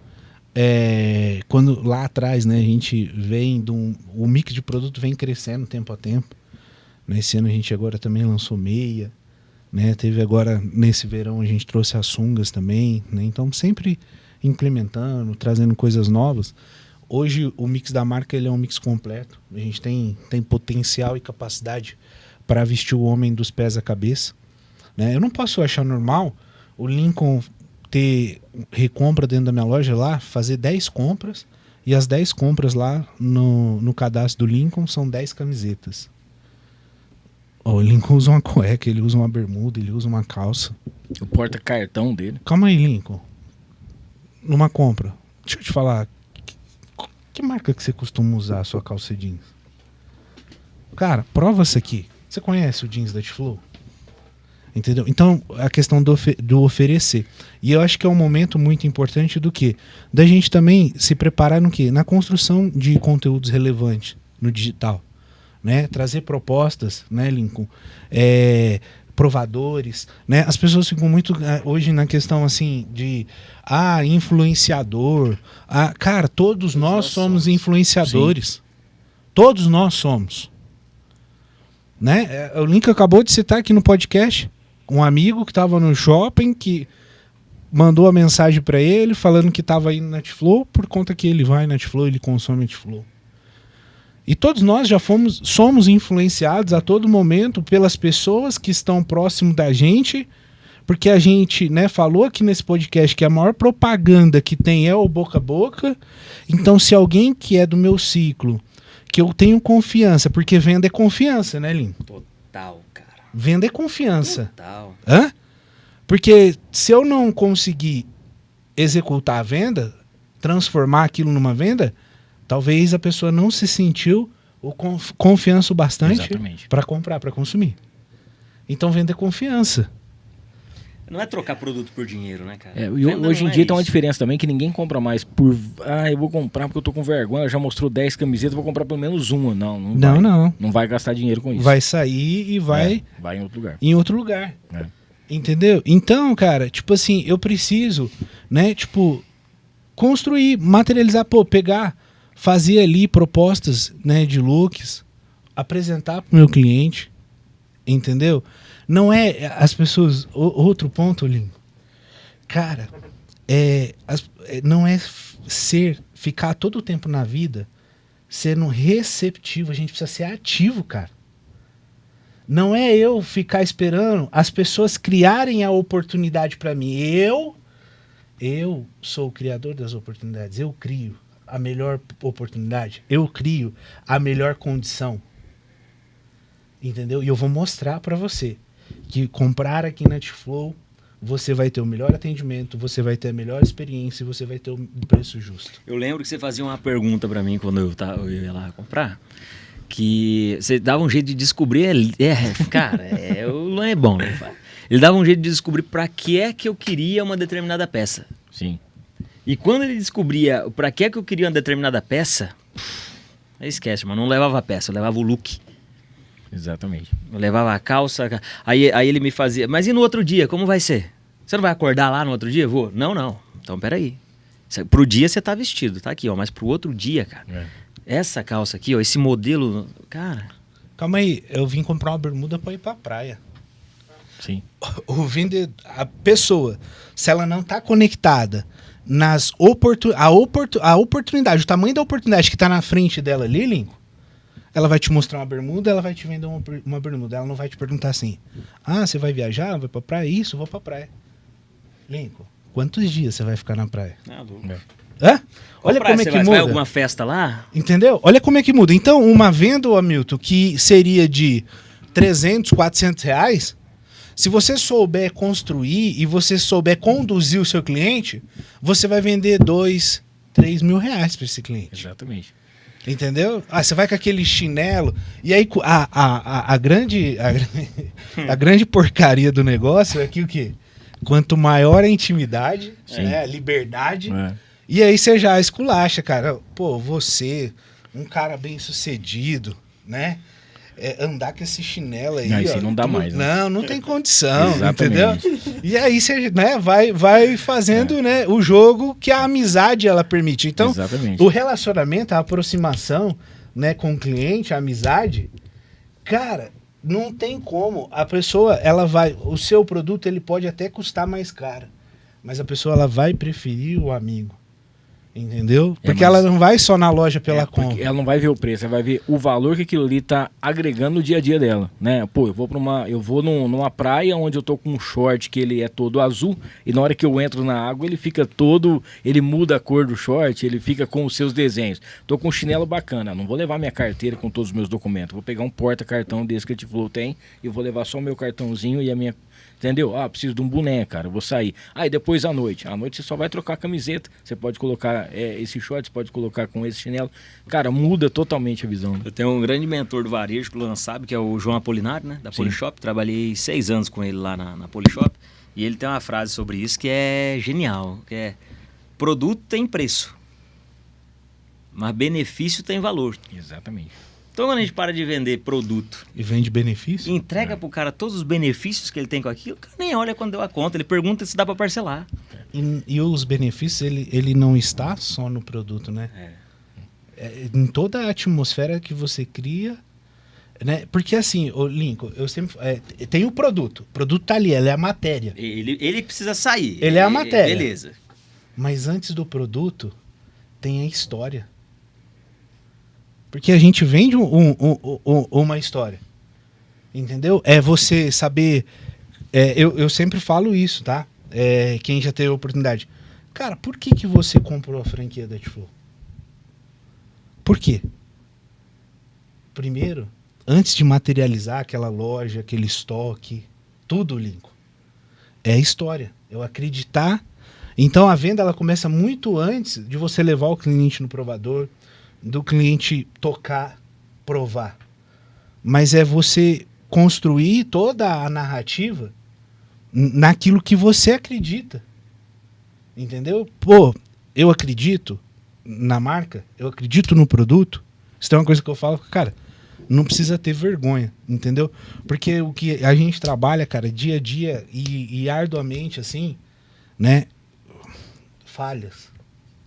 quando lá atrás, né, a gente vem o mix de produto vem crescendo tempo a tempo. Nesse ano a gente agora também lançou meia, né? Teve agora, nesse verão, a gente trouxe as sungas também, né? Então, sempre implementando, trazendo coisas novas. Hoje, o mix da marca ele é um mix completo. A gente tem potencial e capacidade para vestir o homem dos pés à cabeça, né? Eu não posso achar normal o Lincoln ter recompra dentro da minha loja lá, fazer 10 compras, e as 10 compras lá no cadastro do Lincoln são 10 camisetas. O Lincoln usa uma cueca, ele usa uma bermuda, ele usa uma calça. O porta-cartão dele. Calma aí, Lincoln. Numa compra, deixa eu te falar, que marca que você costuma usar a sua calça jeans? Cara, prova isso aqui. Você conhece o jeans da T-Flow? Entendeu? Então, a questão do oferecer. E eu acho que é um momento muito importante do quê? Da gente também se preparar no quê? Na construção de conteúdos relevantes no digital. Né? Trazer propostas, né, Lincoln? Provadores, né? As pessoas ficam muito hoje na questão assim de influenciador. Cara, todos nós somos influenciadores. Sim. Todos nós somos. Né? O Lincoln acabou de citar aqui no podcast um amigo que estava no shopping que mandou a mensagem para ele falando que estava indo na T-Flow por conta que ele vai na T-Flow, ele consome a T-Flow. E todos nós já somos influenciados a todo momento pelas pessoas que estão próximo da gente Porque a gente, né, falou aqui nesse podcast que a maior propaganda que tem é o boca a boca. Então, se alguém que é do meu ciclo, que eu tenho confiança, porque venda é confiança, né, Lin? Total, cara. Venda é confiança. Total. Hã? Porque se eu não conseguir executar a venda, transformar aquilo numa venda, talvez a pessoa não se sentiu ou confiança o bastante Exatamente. para comprar, para consumir. Então, venda é confiança. Não é trocar produto por dinheiro, né, cara? E Venda hoje em não é dia tem uma isso. diferença também, que ninguém compra mais por... eu vou comprar porque eu tô com vergonha, ela já mostrou 10 camisetas, vou comprar pelo menos uma. Não vai. Não. Não vai gastar dinheiro com isso. Vai sair e vai Vai em outro lugar. em outro lugar. É. Entendeu? Então, cara, tipo assim, eu preciso, né, tipo, construir, materializar, pegar, fazer ali propostas, né, de looks, apresentar pro meu cliente, entendeu? Não é as pessoas... outro ponto, Lin. Cara, não é ficar todo o tempo na vida sendo receptivo. A gente precisa ser ativo, cara. Não é eu ficar esperando as pessoas criarem a oportunidade para mim. Eu sou o criador das oportunidades. Eu crio a melhor oportunidade. Eu crio a melhor condição. Entendeu? E eu vou mostrar para você que comprar aqui na T-Flow, você vai ter o melhor atendimento, você vai ter a melhor experiência e você vai ter o preço justo. Eu lembro que você fazia uma pergunta pra mim quando eu ia lá comprar, que você dava um jeito de descobrir... Cara, o Luan é bom, né? Ele dava um jeito de descobrir pra que é que eu queria uma determinada peça. Sim. E quando ele descobria pra que é que eu queria uma determinada peça, aí esquece, mas não levava a peça, eu levava o look. Exatamente. Eu levava a calça, aí ele me fazia... Mas e no outro dia, como vai ser? Você não vai acordar lá no outro dia? Vou. Não. Então, peraí. Pro dia você tá vestido, tá aqui, ó. Mas pro outro dia, cara, essa calça aqui, ó, esse modelo... Cara... Calma aí, eu vim comprar uma bermuda pra ir pra praia. Sim. A pessoa, se ela não tá conectada nas oportunidade, o tamanho da oportunidade que tá na frente dela ali, Lincoln, ela vai te mostrar uma bermuda, ela vai te vender uma bermuda. Ela não vai te perguntar assim, você vai viajar, vai pra praia? Isso, vou pra praia. Lincoln, quantos dias você vai ficar na praia? Hã? Olha como é que Você vai muda. a alguma festa lá? Entendeu? Olha como é que muda. Então, uma venda, Hamilton, que seria de 300, 400 reais, se você souber construir e você souber conduzir o seu cliente, você vai vender 2, 3 mil reais para esse cliente. Exatamente. Entendeu? Você vai com aquele chinelo. E aí a grande porcaria do negócio é que o quê? Quanto maior a intimidade, né, a liberdade, e aí você já esculacha, cara. Pô, você, um cara bem sucedido, né? Andar com esse chinelo aí. Não, isso aí não dá mais, né? Não tem condição, Exatamente. entendeu? E aí você, né, vai fazendo, né, o jogo que a amizade ela permite. Então, Exatamente. o relacionamento, a aproximação, né, com o cliente, a amizade, cara, não tem como. A pessoa, o seu produto, ele pode até custar mais caro, mas a pessoa, ela vai preferir o amigo. Entendeu? Porque ela não vai só na loja pela compra. Ela não vai ver o preço, ela vai ver o valor que aquilo ali tá agregando no dia a dia dela, né? Pô, eu vou numa praia onde eu tô com um short que ele é todo azul e na hora que eu entro na água ele muda a cor do short, ele fica com os seus desenhos. Tô com um chinelo bacana, não vou levar minha carteira com todos os meus documentos, vou pegar um porta-cartão desse que a T-Flow tem e vou levar só o meu cartãozinho e a minha... Entendeu? Preciso de um boné, cara, eu vou sair. E depois à noite você só vai trocar a camiseta, você pode colocar esse short, você pode colocar com esse chinelo. Cara, muda totalmente a visão. Eu tenho um grande mentor do varejo, que o Luan sabe, que é o João Apolinário, né, da Polishop. Trabalhei 6 anos com ele lá na Polishop. E ele tem uma frase sobre isso que é genial, que é: produto tem preço, mas benefício tem valor. Exatamente. Então, quando a gente para de vender produto E vende benefício? entrega pro cara todos os benefícios que ele tem com aquilo, o cara nem olha quando deu a conta, ele pergunta se dá para parcelar. E os benefícios, ele não está só no produto, né? Em toda a atmosfera que você cria, né? Porque assim, Lincoln, eu sempre... tem o produto tá ali, ela é a matéria. Ele precisa sair. Ele é a matéria. Beleza. Mas antes do produto, tem a história. Porque a gente vende uma história. Entendeu? É você saber eu sempre falo isso, tá? Quem já teve a oportunidade. Cara, por que você comprou a franquia da T-Flow? Por quê? Primeiro, antes de materializar aquela loja, aquele estoque, tudo, Lincoln, é a história. Eu acreditar. Então a venda ela começa muito antes de você levar o cliente no provador, do cliente tocar, provar. Mas é você construir toda a narrativa naquilo que você acredita. Entendeu? Pô, eu acredito na marca, eu acredito no produto. Isso é uma coisa que eu falo, cara, não precisa ter vergonha, entendeu? Porque o que a gente trabalha, cara, dia a dia e arduamente, assim, né? Falhas.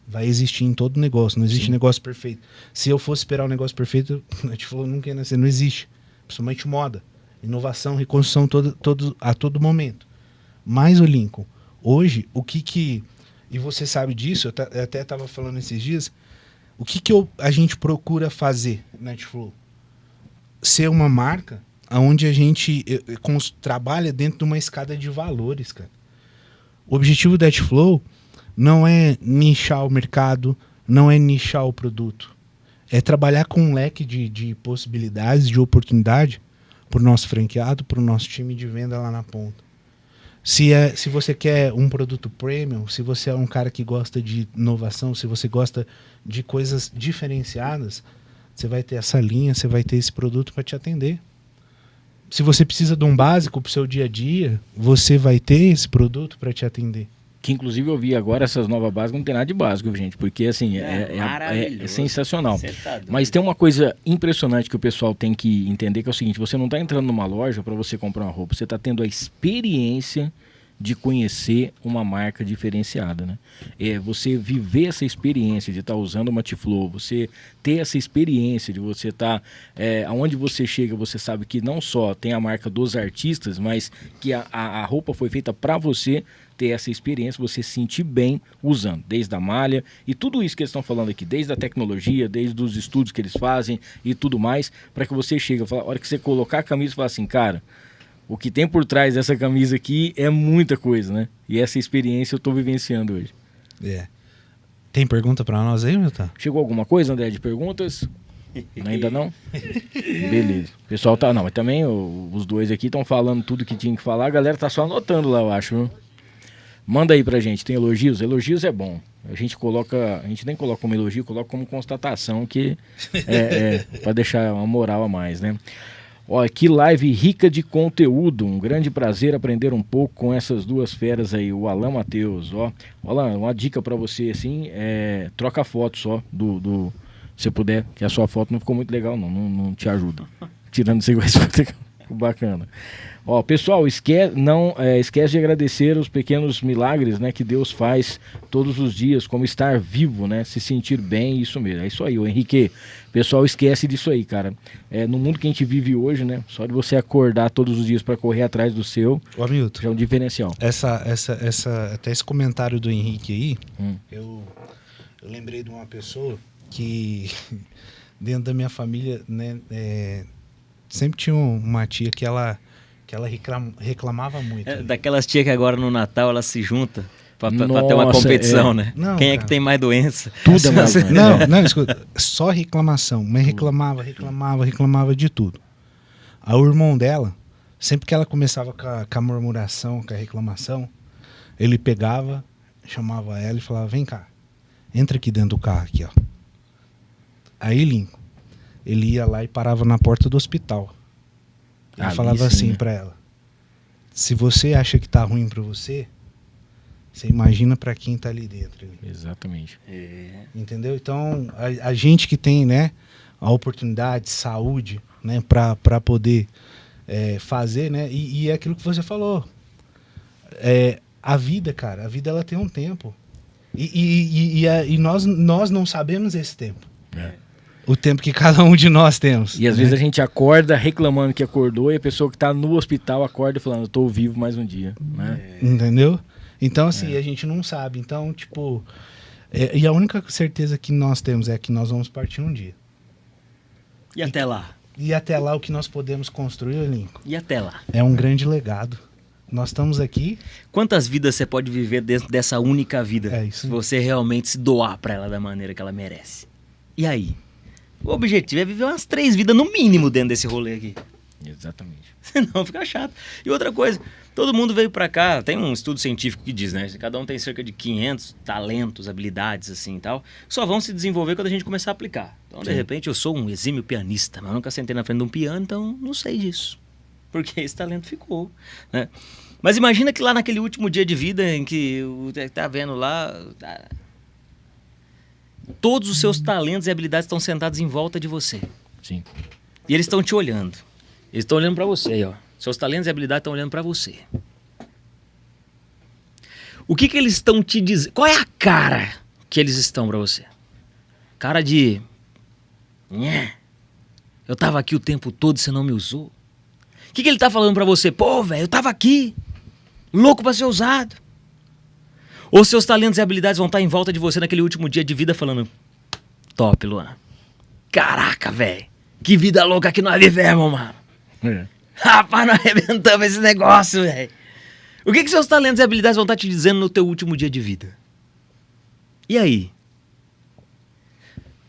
Vai existir em todo negócio, não existe negócio perfeito. Se eu fosse esperar um negócio perfeito, a gente falou, nunca ia nascer, não existe. Principalmente moda, inovação, reconstrução a todo momento. Mas, o Lincoln, hoje, o que e você sabe disso, eu até estava falando esses dias, o que a gente procura fazer na T-Flow? Ser uma marca onde a gente trabalha dentro de uma escada de valores, cara. O objetivo da T-Flow não é nichar o mercado, não é nichar o produto. É trabalhar com um leque de possibilidades, de oportunidade para o nosso franqueado, para o nosso time de venda lá na ponta. Se você quer um produto premium, se você é um cara que gosta de inovação, se você gosta de coisas diferenciadas, você vai ter essa linha, você vai ter esse produto para te atender. Se você precisa de um básico para o seu dia a dia, você vai ter esse produto para te atender. Que inclusive eu vi agora essas novas básicas, não tem nada de básico, gente, porque assim, é sensacional. Mas tem uma coisa impressionante que o pessoal tem que entender, que é o seguinte: você não está entrando numa loja para você comprar uma roupa, você está tendo a experiência de conhecer uma marca diferenciada, né? Você viver essa experiência de estar usando uma T-Flow, você ter essa experiência de você estar, aonde você chega, você sabe que não só tem a marca dos artistas, mas que a roupa foi feita para você ter essa experiência, você se sentir bem usando, desde a malha e tudo isso que eles estão falando aqui, desde a tecnologia, desde os estudos que eles fazem e tudo mais, para que você chegue, a hora que você colocar a camisa e falar assim, cara, o que tem por trás dessa camisa aqui é muita coisa, né? E essa experiência eu estou vivenciando hoje. Tem pergunta para nós aí, Milton? Chegou alguma coisa, André, de perguntas? Ainda não? Beleza. O pessoal tá... Não, mas também os dois aqui estão falando tudo que tinha que falar, a galera tá só anotando lá, eu acho, viu? Manda aí pra gente, tem elogios? Elogios é bom. A gente nem coloca como elogio, coloca como constatação, que pra deixar uma moral a mais, né? Ó, que live rica de conteúdo, um grande prazer aprender um pouco com essas duas feras aí, o Alan Matheus, ó. Alan, uma dica pra você, assim, troca a foto só se puder, que a sua foto não ficou muito legal não te ajuda. Tirando esse bacana. Ó, pessoal, esquece de agradecer os pequenos milagres, né, que Deus faz todos os dias, como estar vivo, né, se sentir bem, isso mesmo. É isso aí, o Henrique. Pessoal, esquece disso aí, cara. No mundo que a gente vive hoje, né, só de você acordar todos os dias para correr atrás do seu, Hamilton, já é um diferencial. Até esse comentário do Henrique aí, eu lembrei de uma pessoa que dentro da minha família, né, sempre tinha uma tia que ela reclamava muito. Daquelas tias que agora no Natal elas se juntam pra ter uma competição, né? Não, quem cara, é que tem mais doença? Tudo é mais doença. Não, escuta, só reclamação, mas reclamava de tudo. Aí o irmão dela, sempre que ela começava com a murmuração, com a reclamação, ele pegava, chamava ela e falava, vem cá, entra aqui dentro do carro aqui, ó. Aí, Lincoln, ele ia lá e parava na porta do hospital. Ele falava assim pra ela, se você acha que tá ruim pra você, você imagina pra quem tá ali dentro. Exatamente. Entendeu? Então, a gente que tem, né, a oportunidade, saúde, né, pra poder fazer, né, e é aquilo que você falou. A vida, cara, a vida ela tem um tempo. E nós não sabemos esse tempo. O tempo que cada um de nós temos. E às vezes a gente acorda reclamando que acordou e a pessoa que está no hospital acorda falando, eu tô vivo mais um dia, né? Entendeu? Então, assim, a gente não sabe. Então, tipo... e a única certeza que nós temos é que nós vamos partir um dia. E até lá? E até lá o que nós podemos construir, Lincoln, E até lá? é um grande legado. nós estamos aqui. Quantas vidas você pode viver dentro dessa única vida? É isso se aí. você realmente se doar pra ela da maneira que ela merece. E aí? O objetivo é viver umas 3 vidas no mínimo dentro desse rolê aqui. Exatamente. Senão fica chato. E outra coisa, todo mundo veio pra cá, tem um estudo científico que diz, né? Cada um tem cerca de 500 talentos, habilidades assim e tal, só vão se desenvolver quando a gente começar a aplicar. Então, de repente, eu sou um exímio pianista, mas eu nunca sentei na frente de um piano, então não sei disso. Porque esse talento ficou, né? Mas imagina que lá naquele último dia de vida em que tá vendo lá, todos os seus talentos e habilidades estão sentados em volta de você. Sim. E eles estão te olhando. Eles estão olhando pra você, aí, ó. Seus talentos e habilidades estão olhando pra você. O que eles estão te dizendo? Qual é a cara que eles estão pra você? Cara de... Nhé. Eu tava aqui o tempo todo e você não me usou. O que ele tá falando pra você? Pô, velho, eu tava aqui. Louco pra ser usado. Ou seus talentos e habilidades vão estar em volta de você naquele último dia de vida falando... Top, Luan. Caraca, velho. Que vida louca que nós vivemos, mano. É. Rapaz, nós arrebentamos esse negócio, velho. O que seus talentos e habilidades vão estar te dizendo no teu último dia de vida? E aí?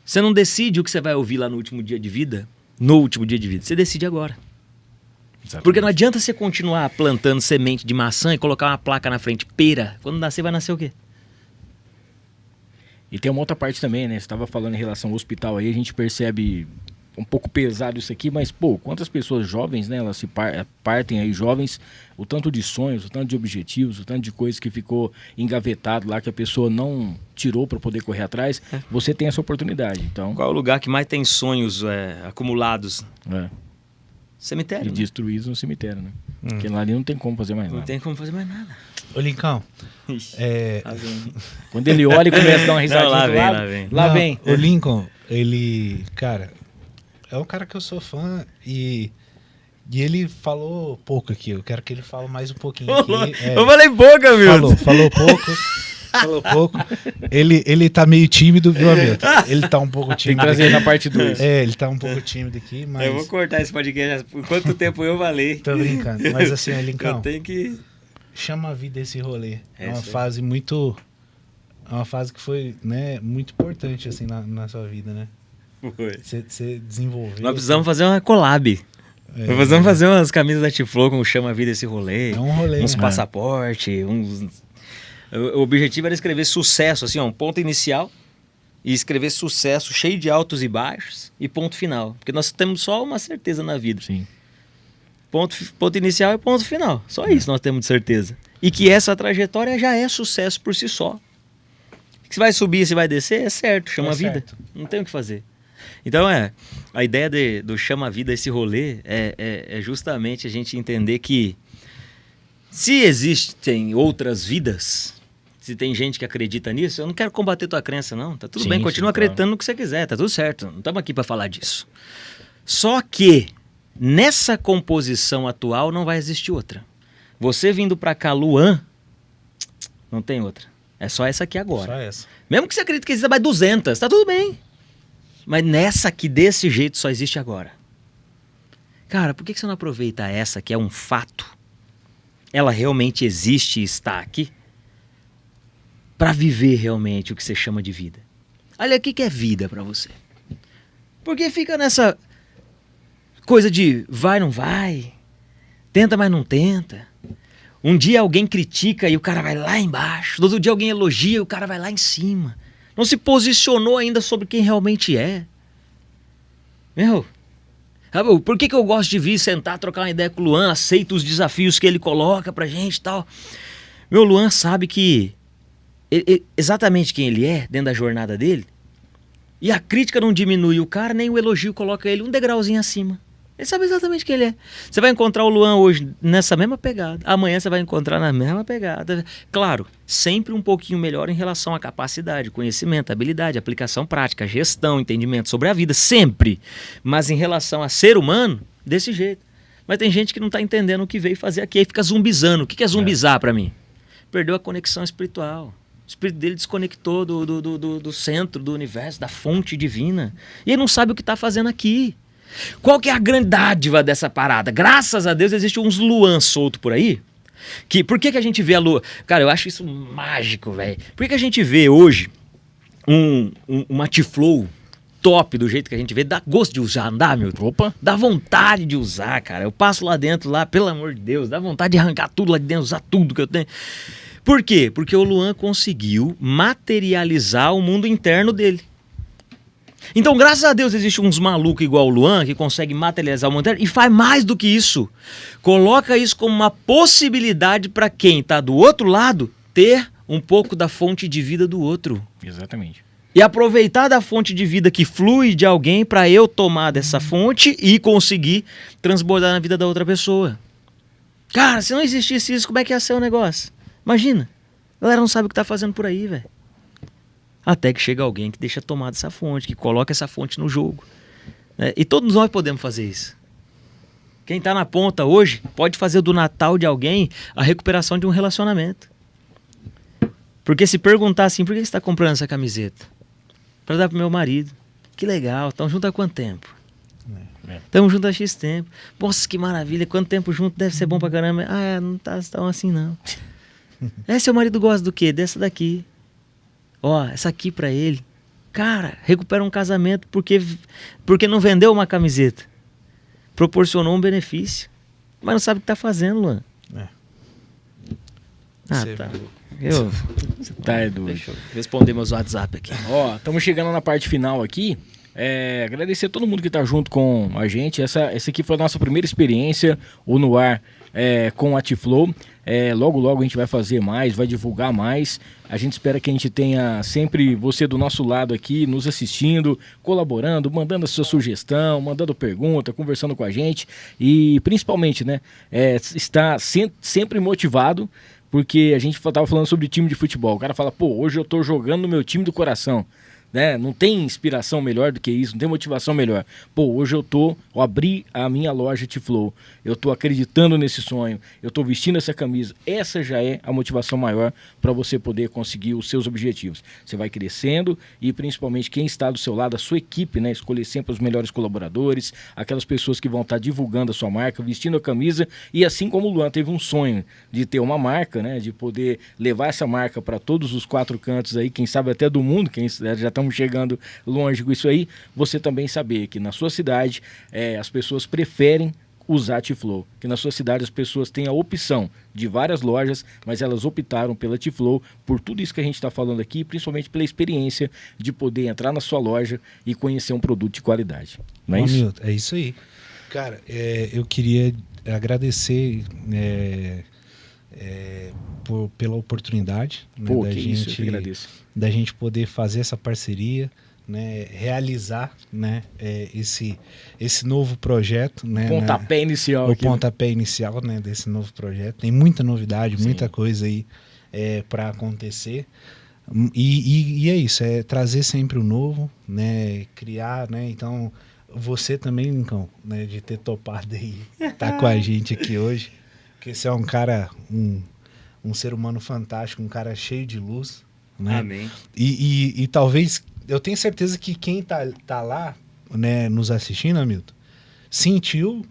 Você não decide o que você vai ouvir lá no último dia de vida? No último dia de vida. Você decide agora. Exatamente. Porque não adianta você continuar plantando semente de maçã e colocar uma placa na frente, pera. Quando nascer, vai nascer o quê? E tem uma outra parte também, né? Você estava falando em relação ao hospital aí, a gente percebe um pouco pesado isso aqui, mas, pô, quantas pessoas jovens, né? Elas se partem aí jovens, o tanto de sonhos, o tanto de objetivos, o tanto de coisas que ficou engavetado lá, que a pessoa não tirou para poder correr atrás. Você tem essa oportunidade, então... Qual é o lugar que mais tem sonhos acumulados? Cemitério. E né? destruídos no cemitério, né? Porque lá ali não tem como fazer mais Não nada. tem como fazer mais nada. Ô, Lincão, Ixi, é... Quando ele olha e começa a dar uma risadinha Não, lá do vem, lado, lá vem. lá Não, vem. O Lincoln, ele... Cara, é um cara que eu sou fã e ele falou pouco aqui. Eu quero que ele fale mais um pouquinho aqui. Eu falei boca, meu. Falou pouco. Falou pouco. Ele tá meio tímido, viu, Hamilton? Ele tá um pouco Tem que tímido. trazer aqui. na parte 2. Ele tá um pouco tímido aqui, mas... Eu vou cortar esse podcast. Por quanto tempo eu falei? Tô brincando. Mas assim, Lincão, Eu tenho que... chama a vida esse rolê. É uma isso aí. fase muito... É uma fase que foi, né, muito importante, assim, na sua vida, né? Foi. Você desenvolveu... Nós precisamos fazer uma collab. Nós precisamos fazer umas camisas da Tiflow com Chama a Vida esse rolê. É um rolê, Uns né? passaportes, uns... O objetivo era escrever sucesso, assim, ó, um ponto inicial e escrever sucesso cheio de altos e baixos e ponto final. Porque nós temos só uma certeza na vida. Sim. Ponto inicial e ponto final. Só isso nós temos de certeza. E que essa trajetória já é sucesso por si só. Se vai subir, se vai descer, é certo, chama a vida. certo. Não tem o que fazer. Então a ideia do chama a vida, esse rolê, é justamente a gente entender que se existem outras vidas, se tem gente que acredita nisso, eu não quero combater tua crença, não. Tá tudo Sim, bem, sim, continua claro. acreditando no que você quiser, tá tudo certo. Não estamos aqui para falar disso. Só que nessa composição atual não vai existir outra. Você vindo pra cá, Luan, não tem outra. É só essa aqui agora. Só essa. Mesmo que você acredite que exista mais 200, tá tudo bem. Mas nessa aqui, desse jeito, só existe agora. Cara, por que você não aproveita essa que é um fato? Ela realmente existe e está aqui? Pra viver realmente o que você chama de vida. Olha, o que é vida pra você? Porque fica nessa coisa de vai, não vai, tenta, mas não tenta. Um dia alguém critica e o cara vai lá embaixo. No outro dia alguém elogia e o cara vai lá em cima. Não se posicionou ainda sobre quem realmente é. Meu, por que eu gosto de vir sentar, trocar uma ideia com o Luan, aceito os desafios que ele coloca pra gente e tal. Meu, Luan sabe que exatamente quem ele é dentro da jornada dele. E a crítica não diminui o cara, nem o elogio coloca ele um degrauzinho acima. Ele sabe exatamente quem ele é. Você vai encontrar o Luan hoje nessa mesma pegada. Amanhã você vai encontrar na mesma pegada. Claro, sempre um pouquinho melhor em relação à capacidade, conhecimento, habilidade, aplicação prática, gestão, entendimento sobre a vida. Sempre. Mas em relação a ser humano, desse jeito. Mas tem gente que não está entendendo o que veio fazer aqui. Aí fica zumbizando. O que é zumbizar para mim? Perdeu a conexão espiritual. O espírito dele desconectou do centro do universo, da fonte divina. E ele não sabe o que está fazendo aqui. Qual que é a grande dádiva dessa parada? Graças a Deus existe uns Luan solto por aí, Por que a gente vê a lua? Cara, eu acho isso mágico, velho. Por que a gente vê hoje uma T-Flow top do jeito que a gente vê? Dá gosto de usar, andar, meu? Opa! Dá vontade de usar, cara. Eu passo lá dentro, lá, pelo amor de Deus, dá vontade de arrancar tudo lá de dentro, usar tudo que eu tenho. Por quê? Porque o Luan conseguiu materializar o mundo interno dele. Então, graças a Deus, existe uns malucos igual o Luan que consegue materializar o mundo interno e faz mais do que isso. Coloca isso como uma possibilidade para quem tá do outro lado ter um pouco da fonte de vida do outro. Exatamente. E aproveitar da fonte de vida que flui de alguém para eu tomar dessa fonte e conseguir transbordar na vida da outra pessoa. Cara, se não existisse isso, como é que ia ser o negócio? Imagina. A galera não sabe o que tá fazendo por aí, velho. Até que chega alguém que deixa tomar dessa fonte, que coloca essa fonte no jogo. E todos nós podemos fazer isso. Quem tá na ponta hoje pode fazer do Natal de alguém a recuperação de um relacionamento. Porque se perguntar assim, por que você tá comprando essa camiseta? Pra dar pro meu marido. Que legal, tamo junto há quanto tempo? Tamo junto há X tempo. Nossa, que maravilha, quanto tempo junto deve ser bom pra caramba. Não tá tão assim não. Seu marido gosta do quê? Dessa daqui. Ó, essa aqui pra ele. Cara, recupera um casamento porque não vendeu uma camiseta. Proporcionou um benefício. Mas não sabe o que tá fazendo, Luan. Tá. Você tá doido. Deixa eu responder meus WhatsApp aqui. Ó, estamos chegando na parte final aqui. Agradecer a todo mundo que tá junto com a gente. Essa aqui foi a nossa primeira experiência, o No Ar, com a T-Flow. Logo a gente vai fazer mais, vai divulgar mais. A gente espera que a gente tenha sempre você do nosso lado aqui, nos assistindo, colaborando, mandando a sua sugestão, mandando pergunta, conversando com a gente. E principalmente, né, estar sempre motivado, porque a gente estava falando sobre time de futebol. O cara fala, pô, hoje eu tô jogando no meu time do coração. Né? Não tem inspiração melhor do que isso, não tem motivação melhor. Pô, hoje eu abri a minha loja T-Flow, eu tô acreditando nesse sonho, eu tô vestindo essa camisa. Essa já é a motivação maior para você poder conseguir os seus objetivos. Você vai crescendo e principalmente quem está do seu lado, a sua equipe, né? Escolher sempre os melhores colaboradores, aquelas pessoas que vão estar divulgando a sua marca, vestindo a camisa. E assim como o Luan teve um sonho de ter uma marca, né? De poder levar essa marca para todos os 4 cantos aí, quem sabe até do mundo, quem já estamos chegando longe com isso aí, você também saber que na sua cidade as pessoas preferem usar a T-Flow, que na sua cidade as pessoas têm a opção de várias lojas, mas elas optaram pela T-Flow por tudo isso que a gente está falando aqui, principalmente pela experiência de poder entrar na sua loja e conhecer um produto de qualidade. Não é isso? Milton, é isso aí. Cara, eu queria agradecer pela oportunidade, né, Pô, que isso, eu que agradeço. Da gente poder fazer essa parceria, né, realizar, né, esse novo projeto, né, Pontapé inicial. O aqui, pontapé inicial, né, desse novo projeto. Tem muita novidade, Sim. muita coisa aí para acontecer. E é isso, trazer sempre o novo, né, criar, né. Então você também, Lincoln, né, de ter topado aí, tá com a gente aqui hoje, porque você é um cara, um ser humano fantástico, um cara cheio de luz, né? Amém. E talvez, eu tenho certeza que quem tá lá, né, nos assistindo, Hamilton, sentiu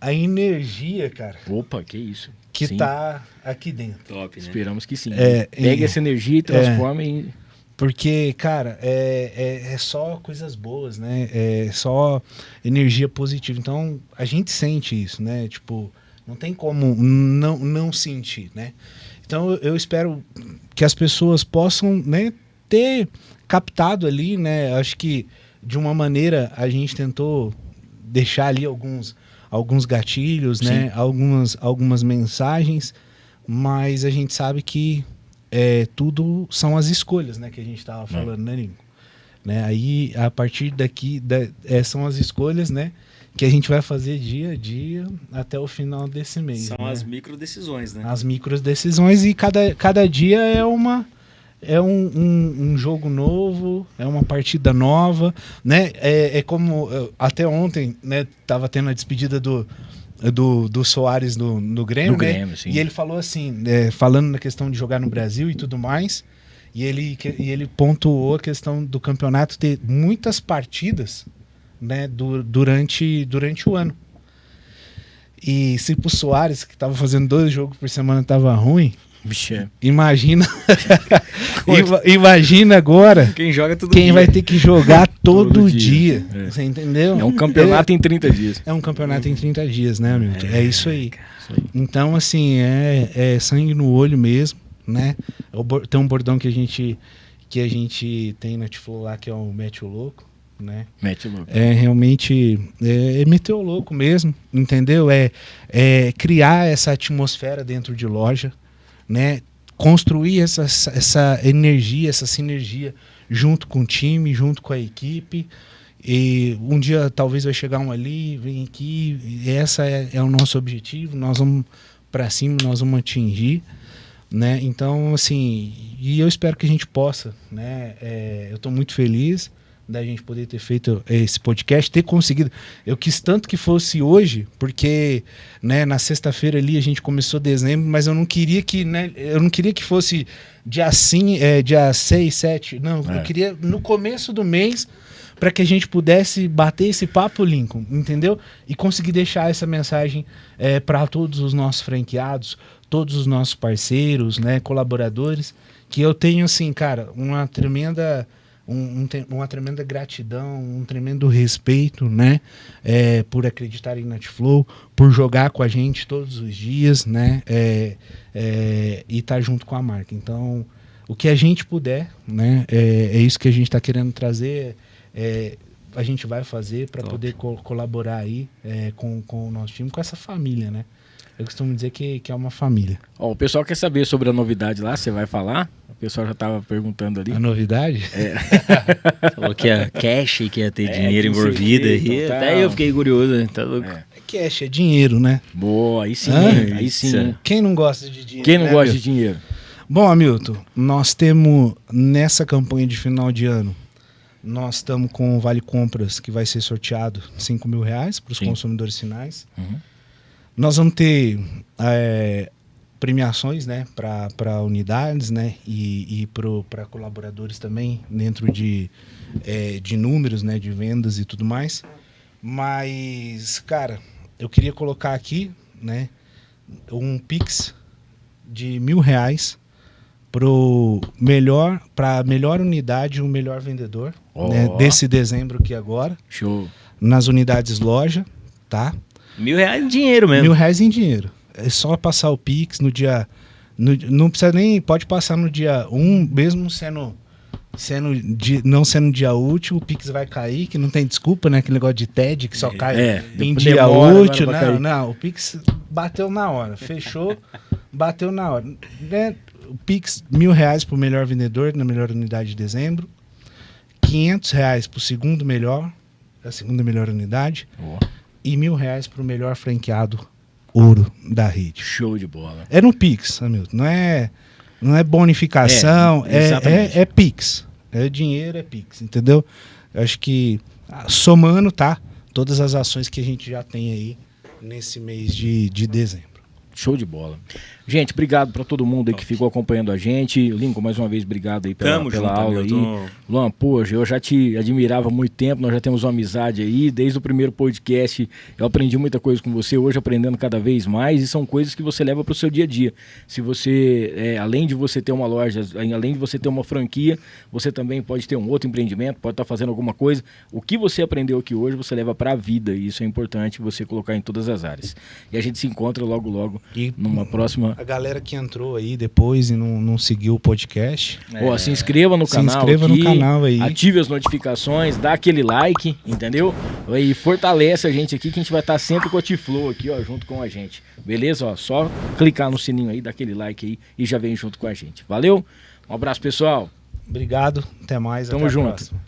a energia, cara, Opa, que isso. que Sim. tá aqui dentro. Top, né? Esperamos que sim. É, Pegue essa energia e transforme em... Porque, cara, é só coisas boas, né? É só energia positiva. Então, a gente sente isso, né? Tipo, não tem como não sentir, né? Então, eu espero que as pessoas possam, né, ter captado ali, né? Acho que, de uma maneira, a gente tentou deixar ali alguns gatilhos, né? Algumas mensagens, mas a gente sabe que tudo são as escolhas, né? Que a gente estava falando, né, Nico? Né? Aí, a partir daqui, são as escolhas, né? Que a gente vai fazer dia a dia até o final desse mês. São né? as micro decisões, né? As micro decisões, e cada dia é um jogo novo, é uma partida nova, né? É como até ontem, né? Tava tendo a despedida do Soares no Grêmio, No né? Grêmio, sim. E ele falou assim, falando na questão de jogar no Brasil e tudo mais, e ele pontuou a questão do campeonato ter muitas partidas, né, durante o ano. E se pro Soares, que tava fazendo 2 jogos por semana, tava ruim, Bicho, imagina. Imagina agora Quem joga tudo quem vai ter que jogar todo dia. É. Você entendeu? é um campeonato em 30 dias. É um campeonato em 30 dias, né, Milton? É isso aí. Isso aí. Então, assim, é sangue no olho mesmo, né? Tem um bordão que a gente tem na Tiflo lá, que é o Mete o Louco, né? Mete o louco. É realmente meter o louco mesmo, entendeu? É criar essa atmosfera dentro de loja, né? Construir essa energia, essa sinergia junto com o time, junto com a equipe. E um dia talvez vai chegar um ali, vem aqui, e essa é o nosso objetivo, nós vamos para cima, nós vamos atingir, né? Então, assim, e eu espero que a gente possa, né? Eu estou muito feliz da gente poder ter feito esse podcast, ter conseguido. Eu quis tanto que fosse hoje, porque, né, na sexta-feira ali a gente começou dezembro, mas eu não queria que, né, fosse dia 6, 7, não, eu queria no começo do mês, para que a gente pudesse bater esse papo, Lincoln, entendeu? E conseguir deixar essa mensagem para todos os nossos franqueados, todos os nossos parceiros, né, colaboradores, que eu tenho, assim, cara, uma tremenda gratidão, um tremendo respeito, né, por acreditarem na Tiflo, por jogar com a gente todos os dias, né, e estar junto com a marca. Então, o que a gente puder, né, é isso que a gente está querendo trazer, a gente vai fazer para poder colaborar aí com o nosso time, com essa família, né. Eu costumo dizer que é uma família. Ó, o pessoal quer saber sobre a novidade lá, você vai falar? O pessoal já estava perguntando ali. A novidade? Falou que ia cash e que ia ter dinheiro que não sei o envolvido quê, aí. então, Até tal. eu fiquei curioso, né? Tá louco. Cash, é dinheiro, né? Boa, aí sim, Hã? aí sim. Quem não gosta de dinheiro? Quem não né, gosta meu? de dinheiro? Bom, Hamilton, nós temos nessa campanha de final de ano, nós estamos com o Vale Compras que vai ser sorteado R$5.000 para os Sim. consumidores finais. Uhum. Nós vamos ter premiações, né, para unidades, né, e para colaboradores também, dentro de números, né, de vendas e tudo mais. Mas, cara, eu queria colocar aqui, né, um Pix de R$1.000 para a melhor unidade e o melhor vendedor, né, desse dezembro aqui agora, Show. nas unidades loja, tá? R$1.000 em dinheiro mesmo. R$1.000 em dinheiro. É só passar o Pix no dia... não precisa nem... Pode passar no dia 1, mesmo não sendo dia útil, o Pix vai cair, que não tem desculpa, né? Aquele negócio de TED que só cai em dia demora, útil. agora vai cair. Não, o Pix bateu na hora. Fechou, bateu na hora. Né? O Pix, R$1.000 para o melhor vendedor na melhor unidade de dezembro. R$500 para o segundo melhor, a segunda melhor unidade. Boa. E R$1.000 para o melhor franqueado ouro da rede. Show de bola. É no Pix, Hamilton. Não é bonificação, exatamente. é Pix. É dinheiro, é Pix, entendeu? Eu acho que somando, tá? Todas as ações que a gente já tem aí nesse mês de dezembro. Show de bola. Gente, obrigado para todo mundo aí que ficou acompanhando a gente. Lincoln, mais uma vez, obrigado aí pela Tamo junto, aula aí. Hamilton. Luan, poxa, eu já te admirava há muito tempo, nós já temos uma amizade aí. Desde o primeiro podcast eu aprendi muita coisa com você, hoje aprendendo cada vez mais, e são coisas que você leva para o seu dia a dia. Se você, além de você ter uma loja, além de você ter uma franquia, você também pode ter um outro empreendimento, pode estar fazendo alguma coisa. O que você aprendeu aqui hoje, você leva para a vida, e isso é importante você colocar em todas as áreas. E a gente se encontra logo, logo, E numa próxima... a galera que entrou aí depois e não seguiu o podcast, Ó, se inscreva no se canal inscreva aqui, no canal aí. ative as notificações, dá aquele like, entendeu? E fortalece a gente aqui, que a gente vai estar sempre com a Tiflo aqui, ó, junto com a gente. Beleza? Ó, só clicar no sininho aí, dá aquele like aí e já vem junto com a gente. Valeu? Um abraço, pessoal. Obrigado, até mais. Tamo até a junto. próxima.